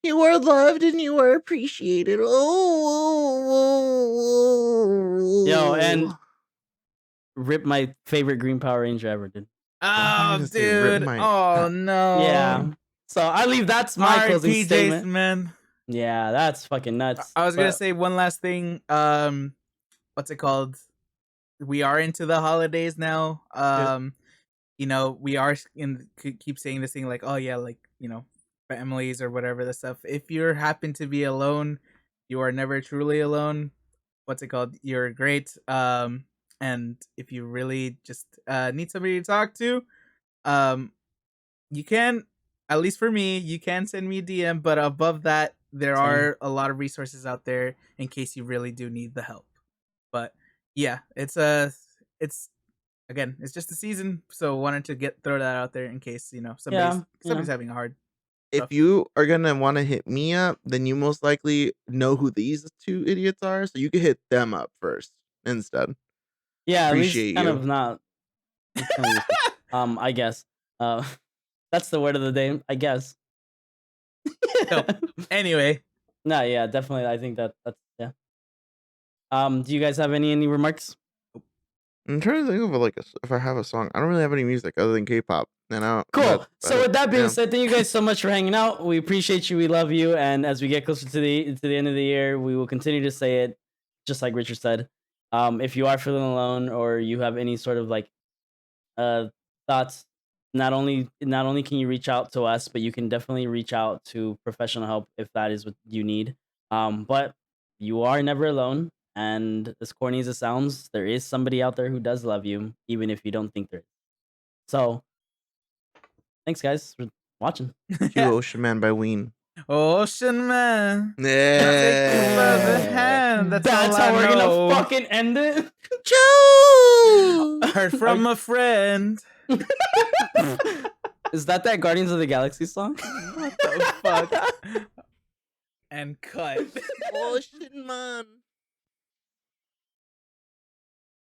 You are loved and you are appreciated. Oh, Yo, and rip my favorite Green Power Ranger ever, dude. I thought you were Oh, gonna say rip dude. my Oh, no. Yeah. So I leave. That's my All right, closing PJs, statement. man. Yeah, that's fucking nuts. I was gonna But say one last thing. What's it called? We are into the holidays now. We are keep saying this thing like, oh yeah, like families or whatever the stuff. If you happen to be alone, you are never truly alone. What's it called? You're great. And if you really just need somebody to talk to, you can, at least for me, you can send me a DM. But above that, there Same. are a lot of resources out there in case you really do need the help. But yeah, it's again, it's just a season, so wanted to throw that out there in case somebody's yeah. having a hard. If Stuff. you are gonna want to hit me up, then you most likely know who these two idiots are, so you can hit them up first instead. Yeah, at least Appreciate kind you. of not. It's kind of useless. I guess. That's the word of the day. I guess. So anyway, No, yeah, definitely. I think that's yeah. Do you guys have any remarks? I'm trying to think of if I have a song. I don't really have any music other than K-pop, and I don't. Cool. So with that being yeah. said, thank you guys so much for hanging out. We appreciate you. We love you. And as we get closer to the end of the year, we will continue to say it, just like Richard said. If you are feeling alone or you have any sort of like thoughts, not only can you reach out to us, but you can definitely reach out to professional help if that is what you need. But you are never alone. And as corny as it sounds, there is somebody out there who does love you, even if you don't think there is. So thanks, guys, for watching. Cue Ocean Man by Ween. Ocean Man, take me by the Yeah. hand. That's how all I we're know. gonna fucking end it. Joe! Heard from a friend. Is that Guardians of the Galaxy song? What the fuck? And cut. Ocean Man.